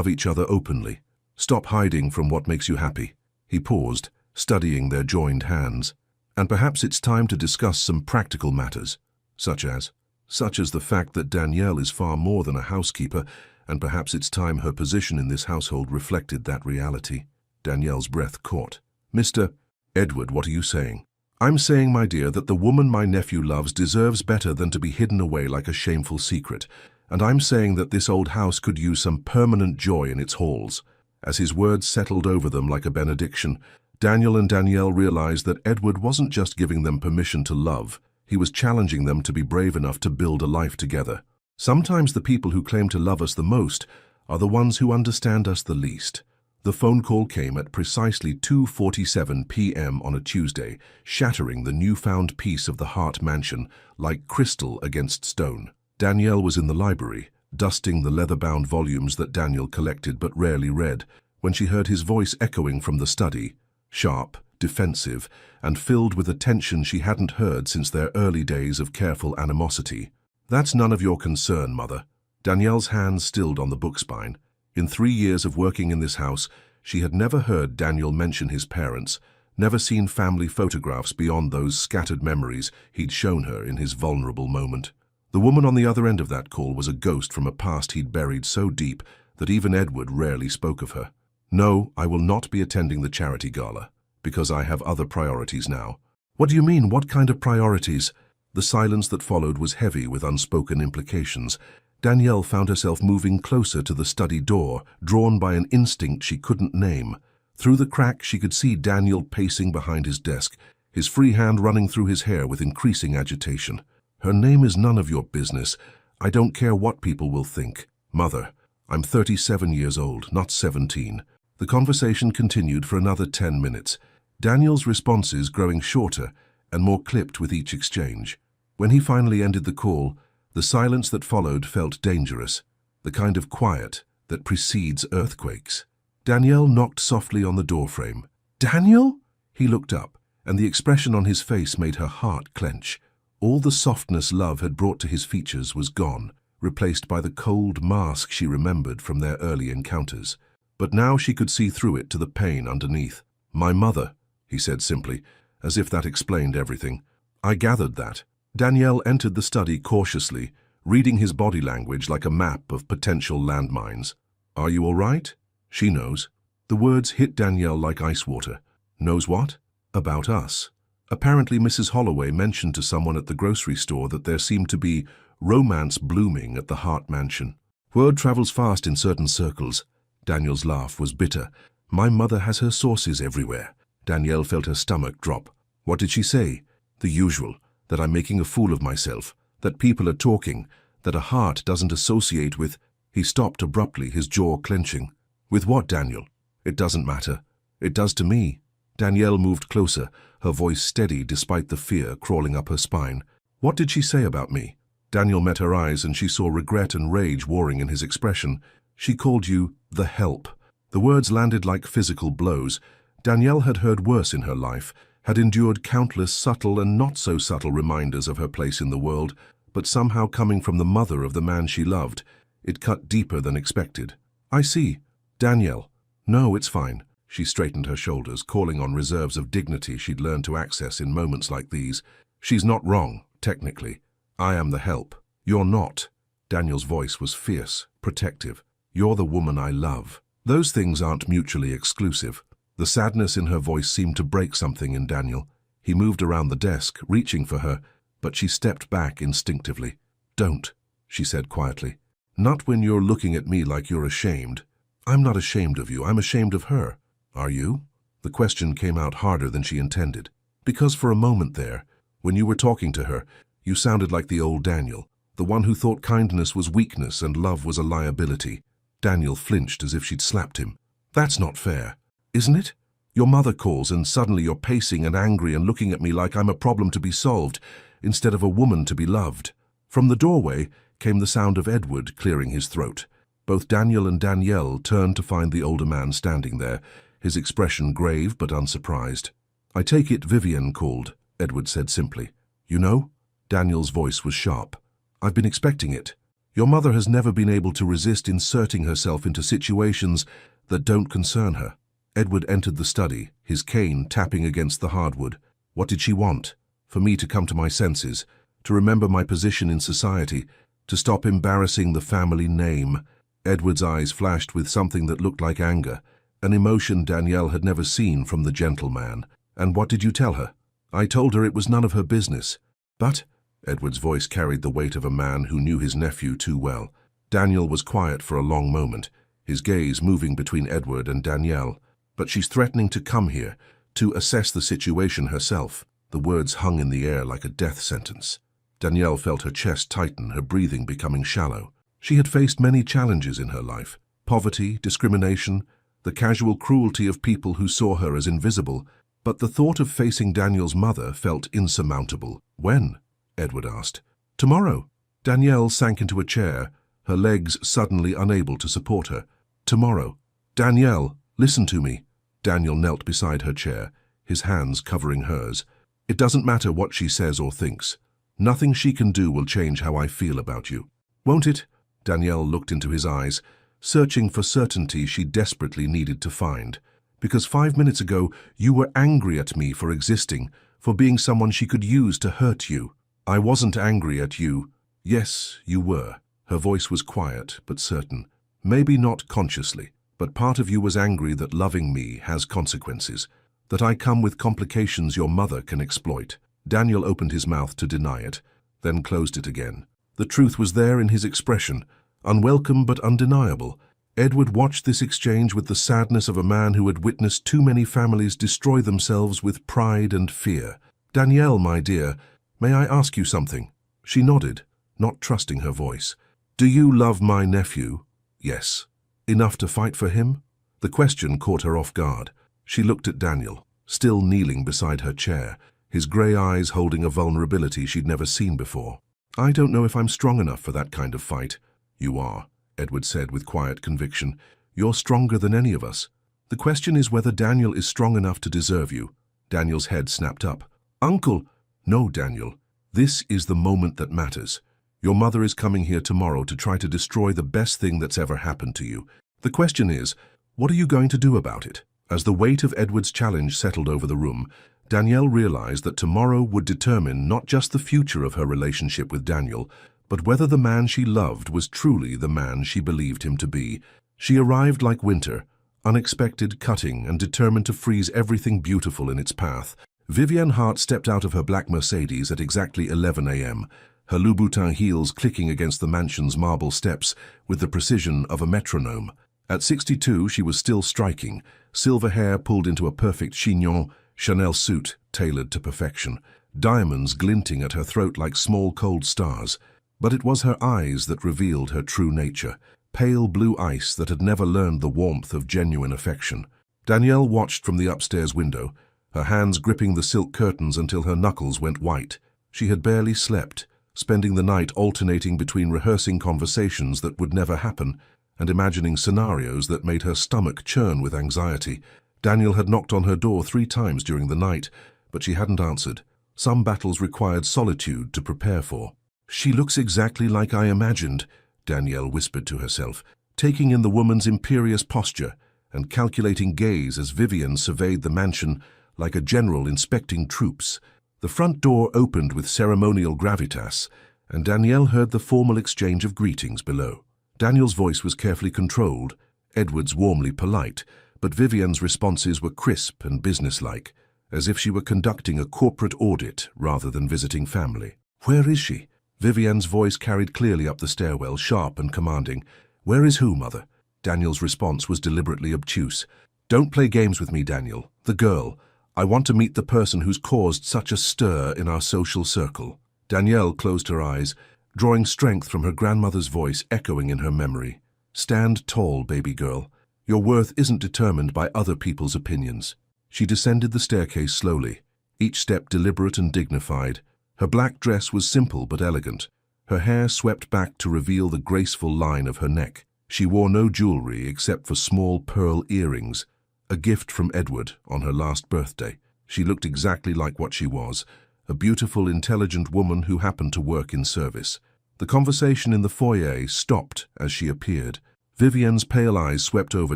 each other openly. Stop hiding from what makes you happy. He paused, studying their joined hands. And perhaps it's time to discuss some practical matters, such as the fact that Danielle is far more than a housekeeper, and perhaps it's time her position in this household reflected that reality. Danielle's breath caught. Mr. Edward, what are you saying? I'm saying, my dear, that the woman my nephew loves deserves better than to be hidden away like a shameful secret. And I'm saying that this old house could use some permanent joy in its halls. As his words settled over them like a benediction, Daniel and Danielle realized that Edward wasn't just giving them permission to love, he was challenging them to be brave enough to build a life together. Sometimes the people who claim to love us the most are the ones who understand us the least. The phone call came at precisely 2:47 p.m. on a Tuesday, shattering the newfound peace of the Hart mansion like crystal against stone. Danielle was in the library, dusting the leather-bound volumes that Daniel collected but rarely read, when she heard his voice echoing from the study, sharp, defensive, and filled with a tension she hadn't heard since their early days of careful animosity. That's none of your concern, Mother. Danielle's hands stilled on the book spine. In 3 years of working in this house, she had never heard Daniel mention his parents, never seen family photographs beyond those scattered memories he'd shown her in his vulnerable moment. The woman on the other end of that call was a ghost from a past he'd buried so deep that even Edward rarely spoke of her. No, I will not be attending the charity gala, because I have other priorities now. What do you mean? What kind of priorities? The silence that followed was heavy with unspoken implications. Danielle found herself moving closer to the study door, drawn by an instinct she couldn't name. Through the crack, she could see Daniel pacing behind his desk, his free hand running through his hair with increasing agitation. Her name is none of your business. I don't care what people will think. Mother, I'm 37 years old, not 17. The conversation continued for another 10 minutes, Daniel's responses growing shorter and more clipped with each exchange. When he finally ended the call, the silence that followed felt dangerous, the kind of quiet that precedes earthquakes. Danielle knocked softly on the doorframe. Daniel? He looked up, and the expression on his face made her heart clench. All the softness love had brought to his features was gone, replaced by the cold mask she remembered from their early encounters. But now she could see through it to the pain underneath. "My mother," he said simply, as if that explained everything. "I gathered that." Danielle entered the study cautiously, reading his body language like a map of potential landmines. "Are you all right?" "She knows." The words hit Danielle like ice water. "Knows what?" "About us." Apparently Mrs. Holloway mentioned to someone at the grocery store that there seemed to be romance blooming at the Hart mansion. "Word travels fast in certain circles." Danielle's laugh was bitter. "My mother has her sources everywhere." Danielle felt her stomach drop. "What did she say?" "The usual, that I'm making a fool of myself, that people are talking, that a Hart doesn't associate with—" He stopped abruptly, his jaw clenching. "With what, Daniel?" "It doesn't matter. It does to me." Danielle moved closer, her voice steady despite the fear crawling up her spine. "What did she say about me?" Daniel met her eyes and she saw regret and rage warring in his expression. "She called you the help." The words landed like physical blows. Danielle had heard worse in her life, had endured countless subtle and not-so-subtle reminders of her place in the world, but somehow coming from the mother of the man she loved, it cut deeper than expected. "I see." "Danielle." "No, it's fine." She straightened her shoulders, calling on reserves of dignity she'd learned to access in moments like these. "She's not wrong, technically. I am the help. You're not." Daniel's voice was fierce, protective. "You're the woman I love." Those things aren't mutually exclusive. The sadness in her voice seemed to break something in Daniel. He moved around the desk, reaching for her, but she stepped back instinctively. "Don't," she said quietly. "Not when you're looking at me like you're ashamed." "I'm not ashamed of you. I'm ashamed of her." "Are you?" The question came out harder than she intended. "Because for a moment there, when you were talking to her, you sounded like the old Daniel, the one who thought kindness was weakness and love was a liability." Daniel flinched as if she'd slapped him. "That's not fair, isn't it? Your mother calls and suddenly you're pacing and angry and looking at me like I'm a problem to be solved, instead of a woman to be loved." From the doorway came the sound of Edward clearing his throat. Both Daniel and Danielle turned to find the older man standing there, his expression grave but unsurprised. "I take it Vivian called," Edward said simply. "You know?" Daniel's voice was sharp. "I've been expecting it. Your mother has never been able to resist inserting herself into situations that don't concern her." Edward entered the study, his cane tapping against the hardwood. "What did she want?" "For me to come to my senses, to remember my position in society, to stop embarrassing the family name." Edward's eyes flashed with something that looked like anger, an emotion Danielle had never seen from the gentleman. "And what did you tell her?" "I told her it was none of her business." "But—" Edward's voice carried the weight of a man who knew his nephew too well. Daniel was quiet for a long moment, his gaze moving between Edward and Danielle. "But she's threatening to come here, to assess the situation herself." The words hung in the air like a death sentence. Danielle felt her chest tighten, her breathing becoming shallow. She had faced many challenges in her life: poverty, discrimination, the casual cruelty of people who saw her as invisible. But the thought of facing Daniel's mother felt insurmountable. "When?" Edward asked. "Tomorrow." Danielle sank into a chair, her legs suddenly unable to support her. "Tomorrow." "Danielle, listen to me." Daniel knelt beside her chair, his hands covering hers. "It doesn't matter what she says or thinks. Nothing she can do will change how I feel about you." "Won't it?" Danielle looked into his eyes, searching for certainty she desperately needed to find. "Because 5 minutes ago you were angry at me for existing, for being someone she could use to hurt you." "I wasn't angry at you." "Yes, you were." Her voice was quiet but certain. "Maybe not consciously, but part of you was angry that loving me has consequences, that I come with complications your mother can exploit." Daniel opened his mouth to deny it, then closed it again. The truth was there in his expression, unwelcome but undeniable. Edward watched this exchange with the sadness of a man who had witnessed too many families destroy themselves with pride and fear. "Danielle, my dear, may I ask you something?" She nodded, not trusting her voice. "Do you love my nephew?" "Yes." "Enough to fight for him?" The question caught her off guard. She looked at Daniel, still kneeling beside her chair, his grey eyes holding a vulnerability she'd never seen before. "I don't know if I'm strong enough for that kind of fight." "You are," Edward said with quiet conviction. "You're stronger than any of us. The question is whether Daniel is strong enough to deserve you." Daniel's head snapped up. "Uncle!" "No, Daniel. This is the moment that matters. Your mother is coming here tomorrow to try to destroy the best thing that's ever happened to you. The question is, what are you going to do about it?" As the weight of Edward's challenge settled over the room, Danielle realized that tomorrow would determine not just the future of her relationship with Daniel, but whether the man she loved was truly the man she believed him to be. She arrived like winter, unexpected, cutting, and determined to freeze everything beautiful in its path. Vivienne Hart stepped out of her black Mercedes at exactly 11 a.m., her Louboutin heels clicking against the mansion's marble steps with the precision of a metronome. At 62, she was still striking, silver hair pulled into a perfect chignon, Chanel suit tailored to perfection, diamonds glinting at her throat like small cold stars. But it was her eyes that revealed her true nature, pale blue ice that had never learned the warmth of genuine affection. Danielle watched from the upstairs window, her hands gripping the silk curtains until her knuckles went white. She had barely slept, spending the night alternating between rehearsing conversations that would never happen and imagining scenarios that made her stomach churn with anxiety. Daniel had knocked on her door 3 times during the night, but she hadn't answered. Some battles required solitude to prepare for. "She looks exactly like I imagined," Danielle whispered to herself, taking in the woman's imperious posture and calculating gaze as Vivienne surveyed the mansion like a general inspecting troops. The front door opened with ceremonial gravitas, and Danielle heard the formal exchange of greetings below. Daniel's voice was carefully controlled, Edward's warmly polite, but Vivienne's responses were crisp and businesslike, as if she were conducting a corporate audit rather than visiting family. "Where is she?" Vivienne's voice carried clearly up the stairwell, sharp and commanding. "Where is who, Mother?" Daniel's response was deliberately obtuse. "Don't play games with me, Daniel. The girl. I want to meet the person who's caused such a stir in our social circle." Danielle closed her eyes, drawing strength from her grandmother's voice echoing in her memory. "Stand tall, baby girl. Your worth isn't determined by other people's opinions." She descended the staircase slowly, each step deliberate and dignified. Her black dress was simple but elegant, her hair swept back to reveal the graceful line of her neck. She wore no jewelry except for small pearl earrings, a gift from Edward on her last birthday. She looked exactly like what she was, a beautiful, intelligent woman who happened to work in service. The conversation in the foyer stopped as she appeared. Vivienne's pale eyes swept over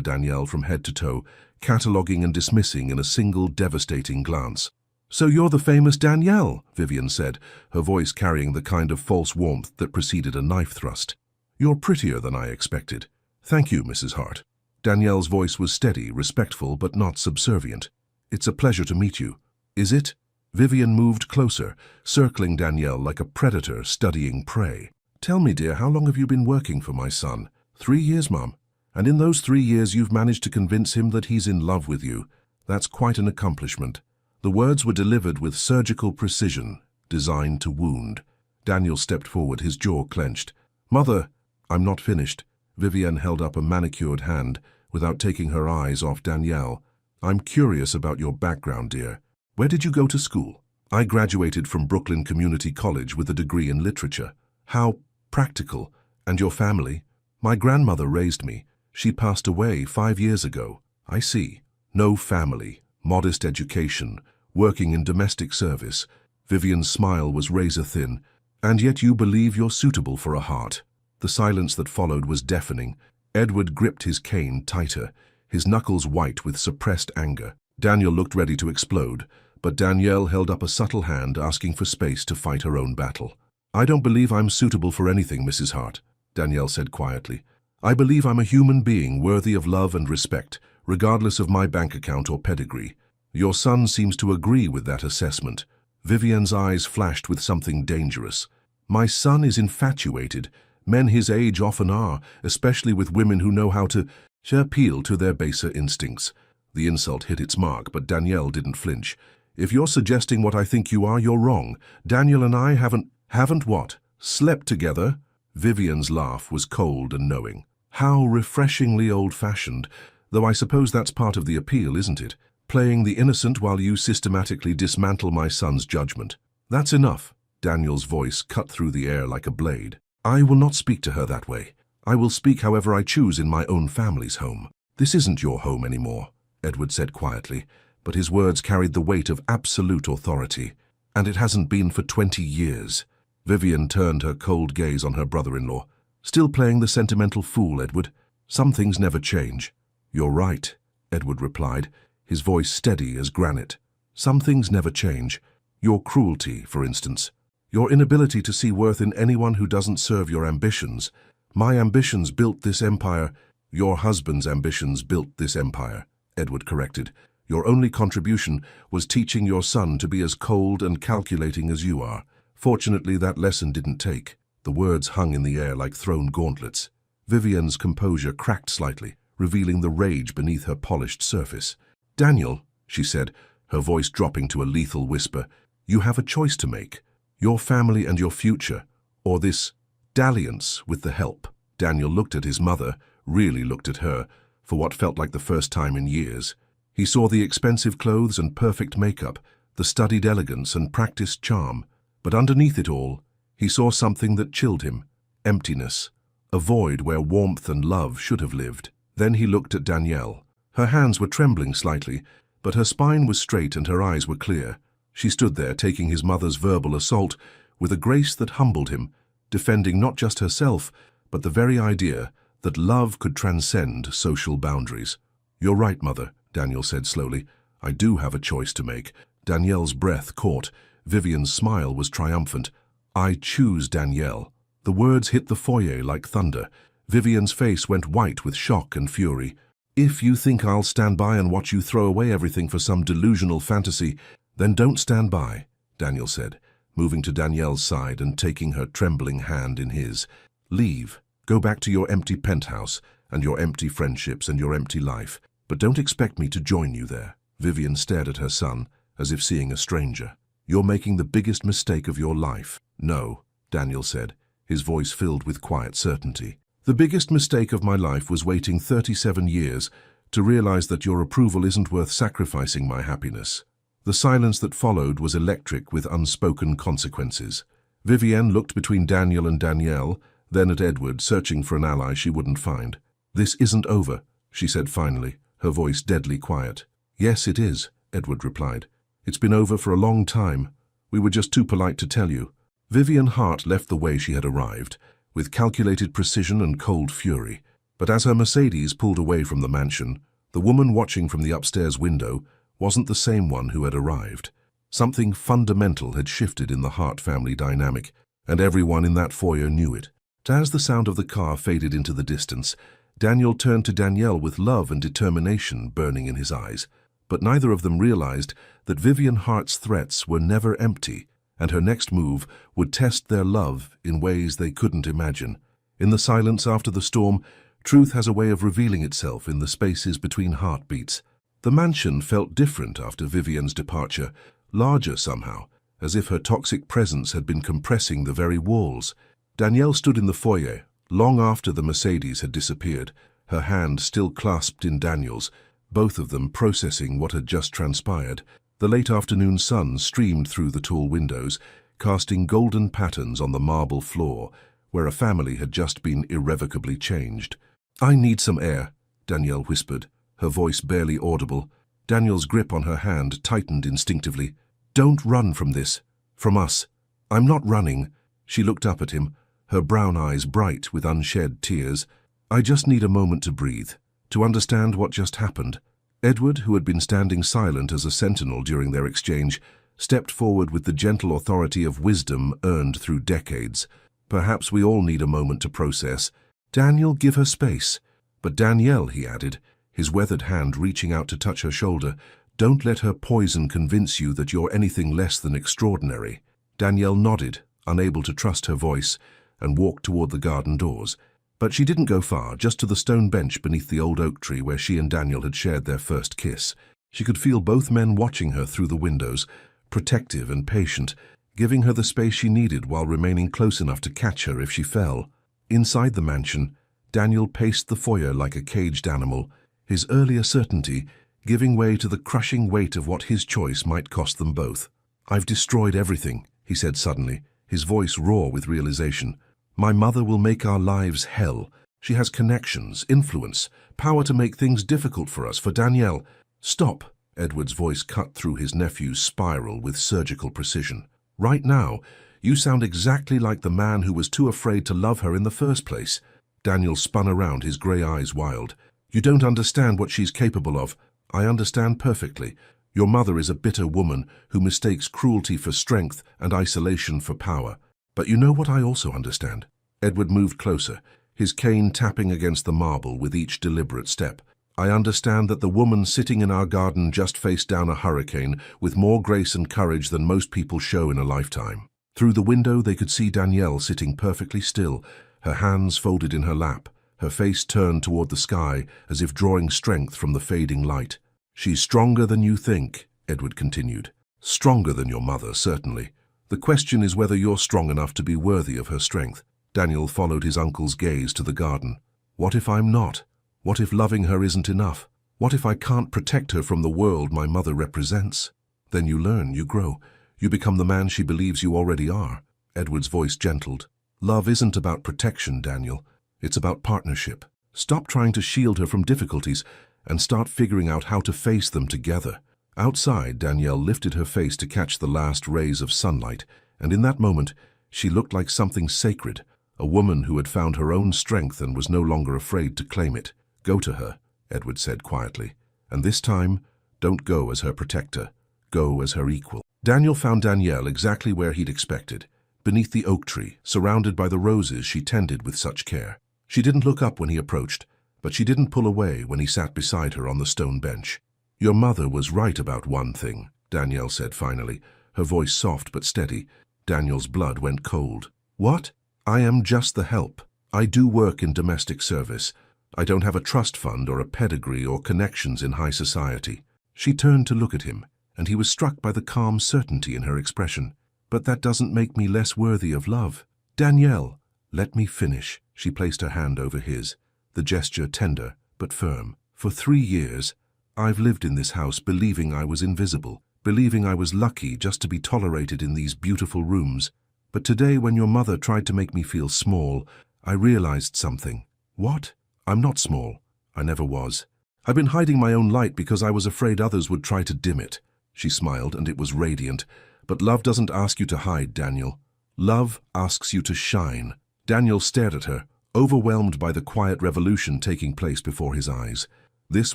Danielle from head to toe, cataloguing and dismissing in a single devastating glance. "So you're the famous Danielle," Vivienne said, her voice carrying the kind of false warmth that preceded a knife thrust. "You're prettier than I expected." "Thank you, Mrs. Hart." Danielle's voice was steady, respectful, but not subservient. "It's a pleasure to meet you." "Is it?" Vivienne moved closer, circling Danielle like a predator studying prey. "Tell me, dear, how long have you been working for my son?" 3 years, Mum. And in those 3 years you've managed to convince him that he's in love with you. That's quite an accomplishment." The words were delivered with surgical precision, designed to wound. Daniel stepped forward, his jaw clenched. "Mother!" "I'm not finished." Vivienne held up a manicured hand without taking her eyes off Danielle. "I'm curious about your background, dear. Where did you go to school?" "I graduated from Brooklyn Community College with a degree in literature." "How practical. And your family?" "My grandmother raised me. She passed away 5 years ago." "I see. No family, modest education, working in domestic service." Vivienne's smile was razor-thin. "And yet you believe you're suitable for a heart." The silence that followed was deafening. Edward gripped his cane tighter, his knuckles white with suppressed anger. Daniel looked ready to explode, but Danielle held up a subtle hand asking for space to fight her own battle. "I don't believe I'm suitable for anything, Mrs. Hart," Danielle said quietly. "I believe I'm a human being worthy of love and respect, regardless of my bank account or pedigree. Your son seems to agree with that assessment." Vivienne's eyes flashed with something dangerous. "My son is infatuated. Men his age often are, especially with women who know how to appeal to their baser instincts." The insult hit its mark, but Danielle didn't flinch. "If you're suggesting what I think you are, you're wrong. Daniel and I haven't what? Slept together?" Vivienne's laugh was cold and knowing. "How refreshingly old-fashioned, though I suppose that's part of the appeal, isn't it? Playing the innocent while you systematically dismantle my son's judgment." "That's enough." Daniel's voice cut through the air like a blade. "I will not speak to her that way. I will speak however I choose in my own family's home." "This isn't your home anymore," Edward said quietly. but his words carried the weight of absolute authority. And it hasn't been for 20 years. Vivian turned her cold gaze on her brother-in-law. Still playing the sentimental fool, Edward? Some things never change. You're right, Edward replied, his voice steady as granite. Some things never change. Your cruelty, for instance. Your inability to see worth in anyone who doesn't serve your ambitions. My ambitions built this empire. Your husband's ambitions built this empire, Edward corrected. Your only contribution was teaching your son to be as cold and calculating as you are. Fortunately, that lesson didn't take. The words hung in the air like thrown gauntlets. Vivian's composure cracked slightly, revealing the rage beneath her polished surface. Daniel, she said, her voice dropping to a lethal whisper, you have a choice to make. Your family and your future, or this dalliance with the help. Daniel looked at his mother, really looked at her, for what felt like the first time in years. He saw the expensive clothes and perfect makeup, the studied elegance and practiced charm. But underneath it all, he saw something that chilled him. Emptiness. A void where warmth and love should have lived. Then he looked at Danielle. Her hands were trembling slightly, but her spine was straight and her eyes were clear. She stood there taking his mother's verbal assault with a grace that humbled him, defending not just herself, but the very idea that love could transcend social boundaries. You're right, Mother, Daniel said slowly. I do have a choice to make. Danielle's breath caught. Vivian's smile was triumphant. I choose Danielle. The words hit the foyer like thunder. Vivian's face went white with shock and fury. If you think I'll stand by and watch you throw away everything for some delusional fantasy, then don't stand by, Daniel said, moving to Danielle's side and taking her trembling hand in his. Leave. Go back to your empty penthouse and your empty friendships and your empty life. But don't expect me to join you there. Vivian stared at her son, as if seeing a stranger. You're making the biggest mistake of your life. No, Daniel said, his voice filled with quiet certainty. The biggest mistake of my life was waiting 37 years to realize that your approval isn't worth sacrificing my happiness. The silence that followed was electric with unspoken consequences. Vivian looked between Daniel and Danielle, then at Edward, searching for an ally she wouldn't find. This isn't over, she said finally, her voice deadly quiet. Yes, it is, Edward replied. It's been over for a long time. We were just too polite to tell you. Vivian Hart left the way she had arrived, with calculated precision and cold fury. But as her Mercedes pulled away from the mansion, the woman watching from the upstairs window wasn't the same one who had arrived. Something fundamental had shifted in the Hart family dynamic, and everyone in that foyer knew it. As the sound of the car faded into the distance, Daniel turned to Danielle with love and determination burning in his eyes. But neither of them realized that Vivian Hart's threats were never empty, and her next move would test their love in ways they couldn't imagine. In the silence after the storm, truth has a way of revealing itself in the spaces between heartbeats. The mansion felt different after Vivian's departure, larger somehow, as if her toxic presence had been compressing the very walls. Danielle stood in the foyer, long after the Mercedes had disappeared, her hand still clasped in Daniel's, both of them processing what had just transpired. The late afternoon sun streamed through the tall windows, casting golden patterns on the marble floor, where a family had just been irrevocably changed. I need some air, Danielle whispered, her voice barely audible. Daniel's grip on her hand tightened instinctively. Don't run from this. From us. I'm not running. She looked up at him, her brown eyes bright with unshed tears. I just need a moment to breathe, to understand what just happened. Edward, who had been standing silent as a sentinel during their exchange, stepped forward with the gentle authority of wisdom earned through decades. Perhaps we all need a moment to process. Daniel, give her space. But Danielle, he added, his weathered hand reaching out to touch her shoulder, don't let her poison convince you that you're anything less than extraordinary. Danielle nodded, unable to trust her voice, and walked toward the garden doors. But she didn't go far, just to the stone bench beneath the old oak tree where she and Daniel had shared their first kiss. She could feel both men watching her through the windows, protective and patient, giving her the space she needed while remaining close enough to catch her if she fell. Inside the mansion, Daniel paced the foyer like a caged animal, his earlier certainty giving way to the crushing weight of what his choice might cost them both. I've destroyed everything, he said suddenly, his voice raw with realization. My mother will make our lives hell. She has connections, influence, power to make things difficult for us, for Danielle. Stop, Edward's voice cut through his nephew's spiral with surgical precision. "Right now, you sound exactly like the man who was too afraid to love her in the first place." Daniel spun around, his grey eyes wild. "You don't understand what she's capable of." "I understand perfectly. Your mother is a bitter woman who mistakes cruelty for strength and isolation for power. But you know what I also understand?" Edward moved closer, his cane tapping against the marble with each deliberate step. "I understand that the woman sitting in our garden just faced down a hurricane with more grace and courage than most people show in a lifetime." Through the window they could see Danielle sitting perfectly still, her hands folded in her lap, her face turned toward the sky as if drawing strength from the fading light. "She's stronger than you think," Edward continued. "Stronger than your mother, certainly. The question is whether you're strong enough to be worthy of her strength." Daniel followed his uncle's gaze to the garden. "What if I'm not? What if loving her isn't enough? What if I can't protect her from the world my mother represents?" "Then you learn, you grow. You become the man she believes you already are." Edward's voice gentled. "Love isn't about protection, Daniel. It's about partnership. Stop trying to shield her from difficulties and start figuring out how to face them together." Outside, Danielle lifted her face to catch the last rays of sunlight, and in that moment, she looked like something sacred, a woman who had found her own strength and was no longer afraid to claim it. "Go to her," Edward said quietly, "and this time, don't go as her protector. Go as her equal." Daniel found Danielle exactly where he'd expected, beneath the oak tree, surrounded by the roses she tended with such care. She didn't look up when he approached, but she didn't pull away when he sat beside her on the stone bench. "Your mother was right about one thing," Danielle said finally, her voice soft but steady. Daniel's blood went cold. "What?" "I am just the help. I do work in domestic service. I don't have a trust fund or a pedigree or connections in high society." She turned to look at him, and he was struck by the calm certainty in her expression. "But that doesn't make me less worthy of love." "Danielle, let me finish." She placed her hand over his, the gesture tender but firm. "For 3 years, I've lived in this house believing I was invisible, believing I was lucky just to be tolerated in these beautiful rooms. But today, when your mother tried to make me feel small, I realized something." "What?" "I'm not small. I never was. I've been hiding my own light because I was afraid others would try to dim it." She smiled, and it was radiant. "But love doesn't ask you to hide, Daniel. Love asks you to shine." Daniel stared at her, overwhelmed by the quiet revolution taking place before his eyes. This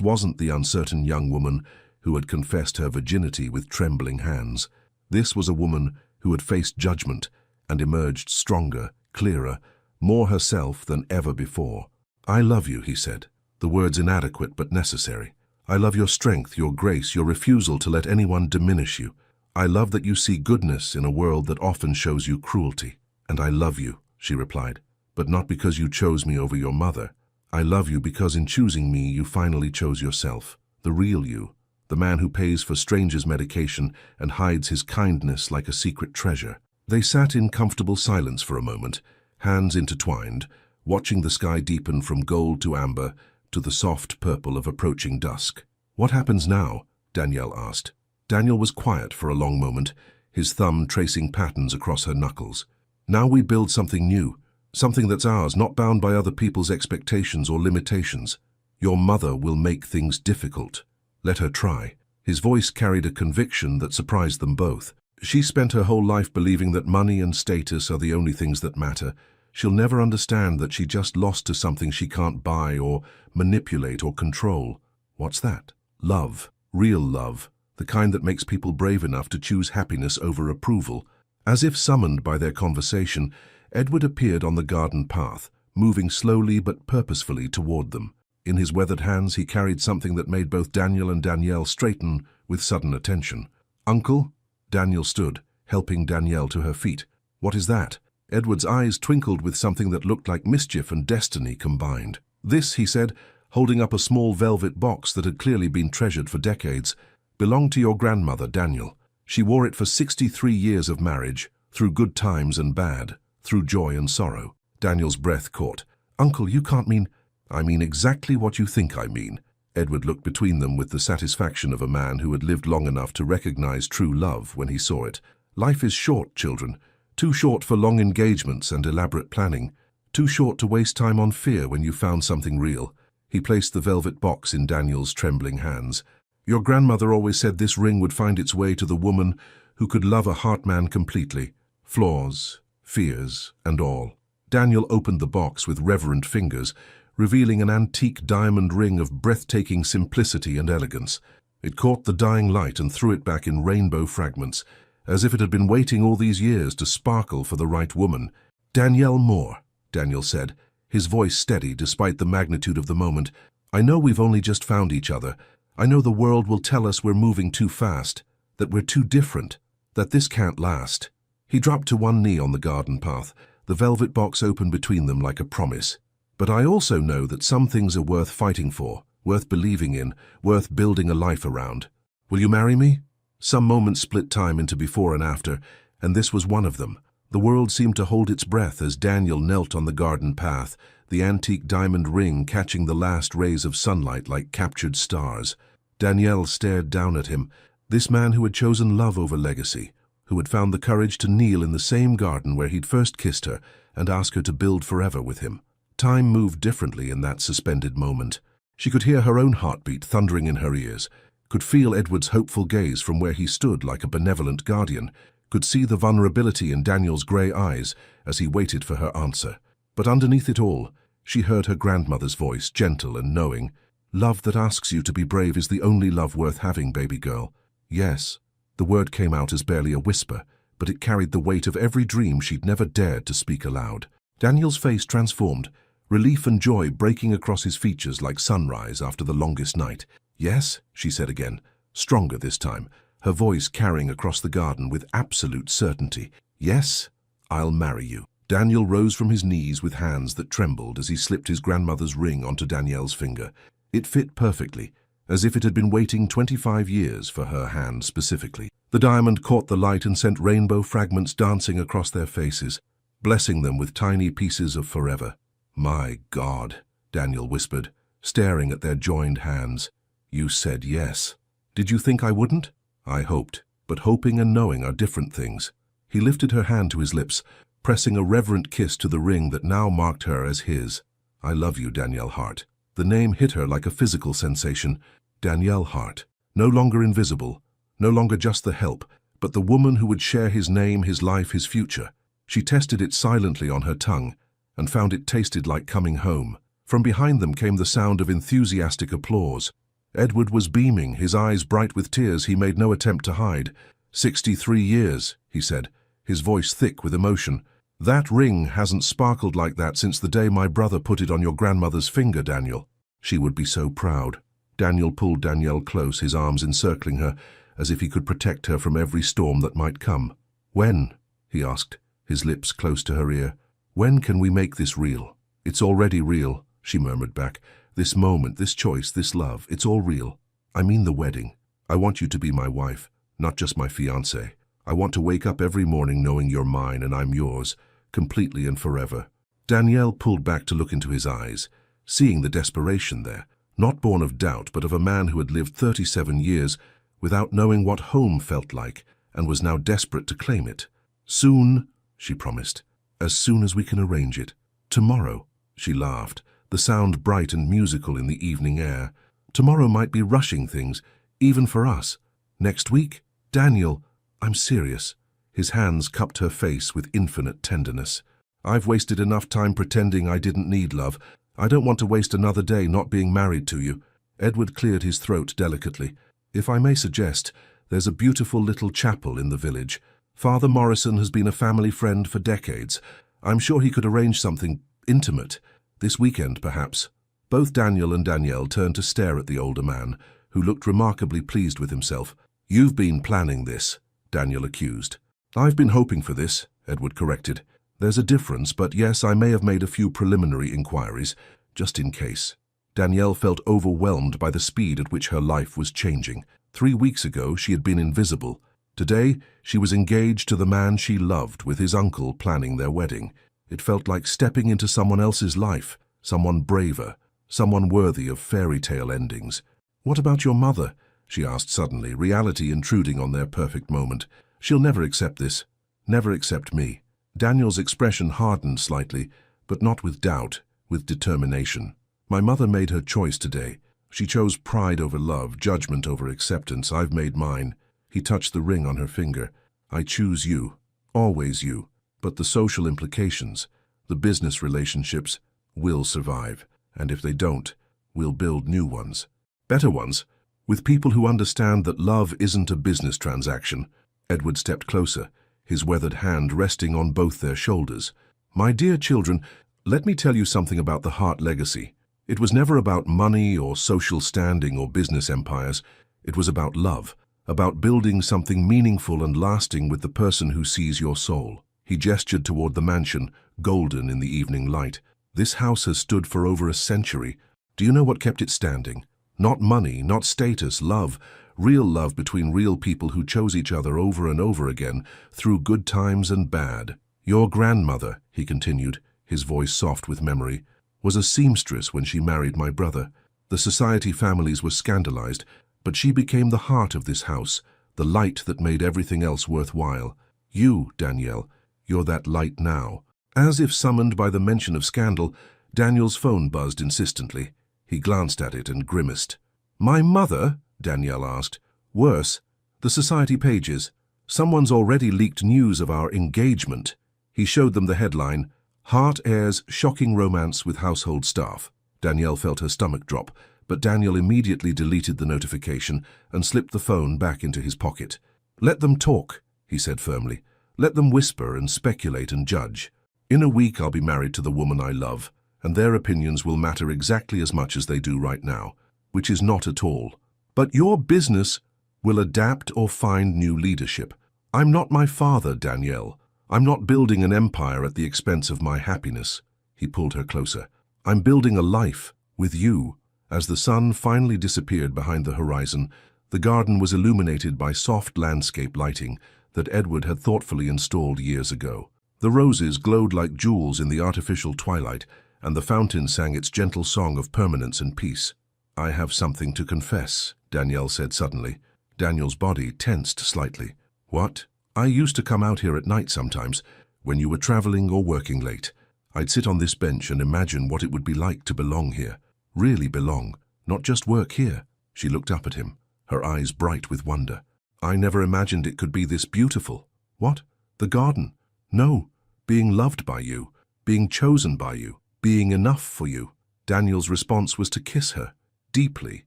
wasn't the uncertain young woman who had confessed her virginity with trembling hands. This was a woman who had faced judgment and emerged stronger, clearer, more herself than ever before. "I love you," he said, the words inadequate but necessary. "I love your strength, your grace, your refusal to let anyone diminish you. I love that you see goodness in a world that often shows you cruelty." "And I love you," she replied, "but not because you chose me over your mother. I love you because in choosing me you finally chose yourself, the real you, the man who pays for strangers' medication and hides his kindness like a secret treasure." They sat in comfortable silence for a moment, hands intertwined, watching the sky deepen from gold to amber to the soft purple of approaching dusk. "What happens now?" Danielle asked. Daniel was quiet for a long moment, his thumb tracing patterns across her knuckles. "Now we build something new, something that's ours, not bound by other people's expectations or limitations. Your mother will make things difficult. Let her try." His voice carried a conviction that surprised them both. "She spent her whole life believing that money and status are the only things that matter. She'll never understand that she just lost to something she can't buy or manipulate or control." "What's that?" "Love. Real love. The kind that makes people brave enough to choose happiness over approval." As if summoned by their conversation, Edward appeared on the garden path, moving slowly but purposefully toward them. In his weathered hands he carried something that made both Daniel and Danielle straighten with sudden attention. "Uncle?" Daniel stood, helping Danielle to her feet. "What is that?" Edward's eyes twinkled with something that looked like mischief and destiny combined. "This," he said, holding up a small velvet box that had clearly been treasured for decades, "belonged to your grandmother, Daniel. She wore it for 63 years of marriage, through good times and bad, through joy and sorrow." Daniel's breath caught. "Uncle, you can't mean—" "I mean exactly what you think I mean." Edward looked between them with the satisfaction of a man who had lived long enough to recognize true love when he saw it. "Life is short, children. Too short for long engagements and elaborate planning. Too short to waste time on fear when you found something real." He placed the velvet box in Daniel's trembling hands. Your grandmother always said this ring would find its way to the woman who could love a heart man completely. Flaws, fears, and all. Daniel opened the box with reverent fingers, revealing an antique diamond ring of breathtaking simplicity and elegance. It caught the dying light and threw it back in rainbow fragments, as if it had been waiting all these years to sparkle for the right woman. "Danielle Moore," Daniel said, his voice steady despite the magnitude of the moment. "I know we've only just found each other. I know the world will tell us we're moving too fast, that we're too different, that this can't last." He dropped to one knee on the garden path, the velvet box open between them like a promise. "But I also know that some things are worth fighting for, worth believing in, worth building a life around. Will you marry me?" Some moments split time into before and after, and this was one of them. The world seemed to hold its breath as Daniel knelt on the garden path, the antique diamond ring catching the last rays of sunlight like captured stars. Danielle stared down at him, this man who had chosen love over legacy, who had found the courage to kneel in the same garden where he'd first kissed her and ask her to build forever with him. Time moved differently in that suspended moment. She could hear her own heartbeat thundering in her ears, could feel Edward's hopeful gaze from where he stood like a benevolent guardian, could see the vulnerability in Daniel's grey eyes as he waited for her answer. But underneath it all, she heard her grandmother's voice, gentle and knowing. "Love that asks you to be brave is the only love worth having, baby girl." "Yes." The word came out as barely a whisper, but it carried the weight of every dream she'd never dared to speak aloud. Daniel's face transformed, relief and joy breaking across his features like sunrise after the longest night. "Yes," she said again, stronger this time, her voice carrying across the garden with absolute certainty. "Yes, I'll marry you." Daniel rose from his knees with hands that trembled as he slipped his grandmother's ring onto Danielle's finger. It fit perfectly, as if it had been waiting 25 years for her hand specifically. The diamond caught the light and sent rainbow fragments dancing across their faces, blessing them with tiny pieces of forever. "My God," Daniel whispered, staring at their joined hands. "You said yes. Did you think I wouldn't?" "I hoped, but hoping and knowing are different things." He lifted her hand to his lips, pressing a reverent kiss to the ring that now marked her as his. "I love you, Danielle Hart." The name hit her like a physical sensation. Danielle Hart. No longer invisible, no longer just the help, but the woman who would share his name, his life, his future. She tested it silently on her tongue and found it tasted like coming home. From behind them came the sound of enthusiastic applause. Edward was beaming, his eyes bright with tears he made no attempt to hide. 63 years, he said, his voice thick with emotion. "That ring hasn't sparkled like that since the day my brother put it on your grandmother's finger, Daniel." She would be so proud. Daniel pulled Danielle close, his arms encircling her, as if he could protect her from every storm that might come. "When?" he asked, his lips close to her ear. "When can we make this real?" "It's already real," she murmured back. "This moment, this choice, this love, it's all real. I mean the wedding. I want you to be my wife, not just my fiancée. I want to wake up every morning knowing you're mine and I'm yours, completely and forever." Danielle pulled back to look into his eyes, seeing the desperation there, not born of doubt but of a man who had lived 37 years without knowing what home felt like and was now desperate to claim it. "Soon," she promised, "as soon as we can arrange it. Tomorrow," she laughed, the sound bright and musical in the evening air. "Tomorrow might be rushing things, even for us. Next week, Daniel, I'm serious." His hands cupped her face with infinite tenderness. "I've wasted enough time pretending I didn't need love. I don't want to waste another day not being married to you." Edward cleared his throat delicately. "If I may suggest, there's a beautiful little chapel in the village. Father Morrison has been a family friend for decades. I'm sure he could arrange something intimate. This weekend, perhaps." Both Daniel and Danielle turned to stare at the older man, who looked remarkably pleased with himself. "You've been planning this," Daniel accused. "I've been hoping for this," Edward corrected. "There's a difference, but yes, I may have made a few preliminary inquiries, just in case." Danielle felt overwhelmed by the speed at which her life was changing. 3 weeks ago, she had been invisible. Today, she was engaged to the man she loved, with his uncle planning their wedding. It felt like stepping into someone else's life, someone braver, someone worthy of fairy tale endings. "What about your mother?" she asked suddenly, reality intruding on their perfect moment. "She'll never accept this. Never accept me." Daniel's expression hardened slightly, but not with doubt, with determination. "My mother made her choice today. She chose pride over love, judgment over acceptance. I've made mine. He touched the ring on her finger. I choose you. Always you. But the social implications, the business relationships, will survive. And if they don't, we'll build new ones. Better ones, with people who understand that love isn't a business transaction. Edward stepped closer, his weathered hand resting on both their shoulders. My dear children, let me tell you something about the Hart legacy. It was never about money or social standing or business empires. It was about love, about building something meaningful and lasting with the person who sees your soul. He gestured toward the mansion, golden in the evening light. This house has stood for over a century. Do you know what kept it standing? Not money, not status, love. Real love between real people who chose each other over and over again, through good times and bad. Your grandmother, he continued, his voice soft with memory, was a seamstress when she married my brother. The society families were scandalized, but she became the heart of this house, the light that made everything else worthwhile. You, Danielle, you're that light now. As if summoned by the mention of scandal, Daniel's phone buzzed insistently. He glanced at it and grimaced. My mother? Danielle asked. Worse, the society pages. Someone's already leaked news of our engagement. He showed them the headline, Hart airs shocking romance with household staff. Danielle felt her stomach drop, but Daniel immediately deleted the notification and slipped the phone back into his pocket. Let them talk, he said firmly. Let them whisper and speculate and judge. In a week I'll be married to the woman I love, and their opinions will matter exactly as much as they do right now, which is not at all. But your business will adapt or find new leadership. I'm not my father, Danielle. I'm not building an empire at the expense of my happiness. He pulled her closer. I'm building a life with you. As the sun finally disappeared behind the horizon, the garden was illuminated by soft landscape lighting that Edward had thoughtfully installed years ago. The roses glowed like jewels in the artificial twilight, and the fountain sang its gentle song of permanence and peace. I have something to confess, Danielle said suddenly. Daniel's body tensed slightly. What? I used to come out here at night sometimes, when you were traveling or working late. I'd sit on this bench and imagine what it would be like to belong here. Really belong, not just work here. She looked up at him, her eyes bright with wonder. I never imagined it could be this beautiful. What? The garden? No, being loved by you, being chosen by you, being enough for you. Daniel's response was to kiss her, deeply,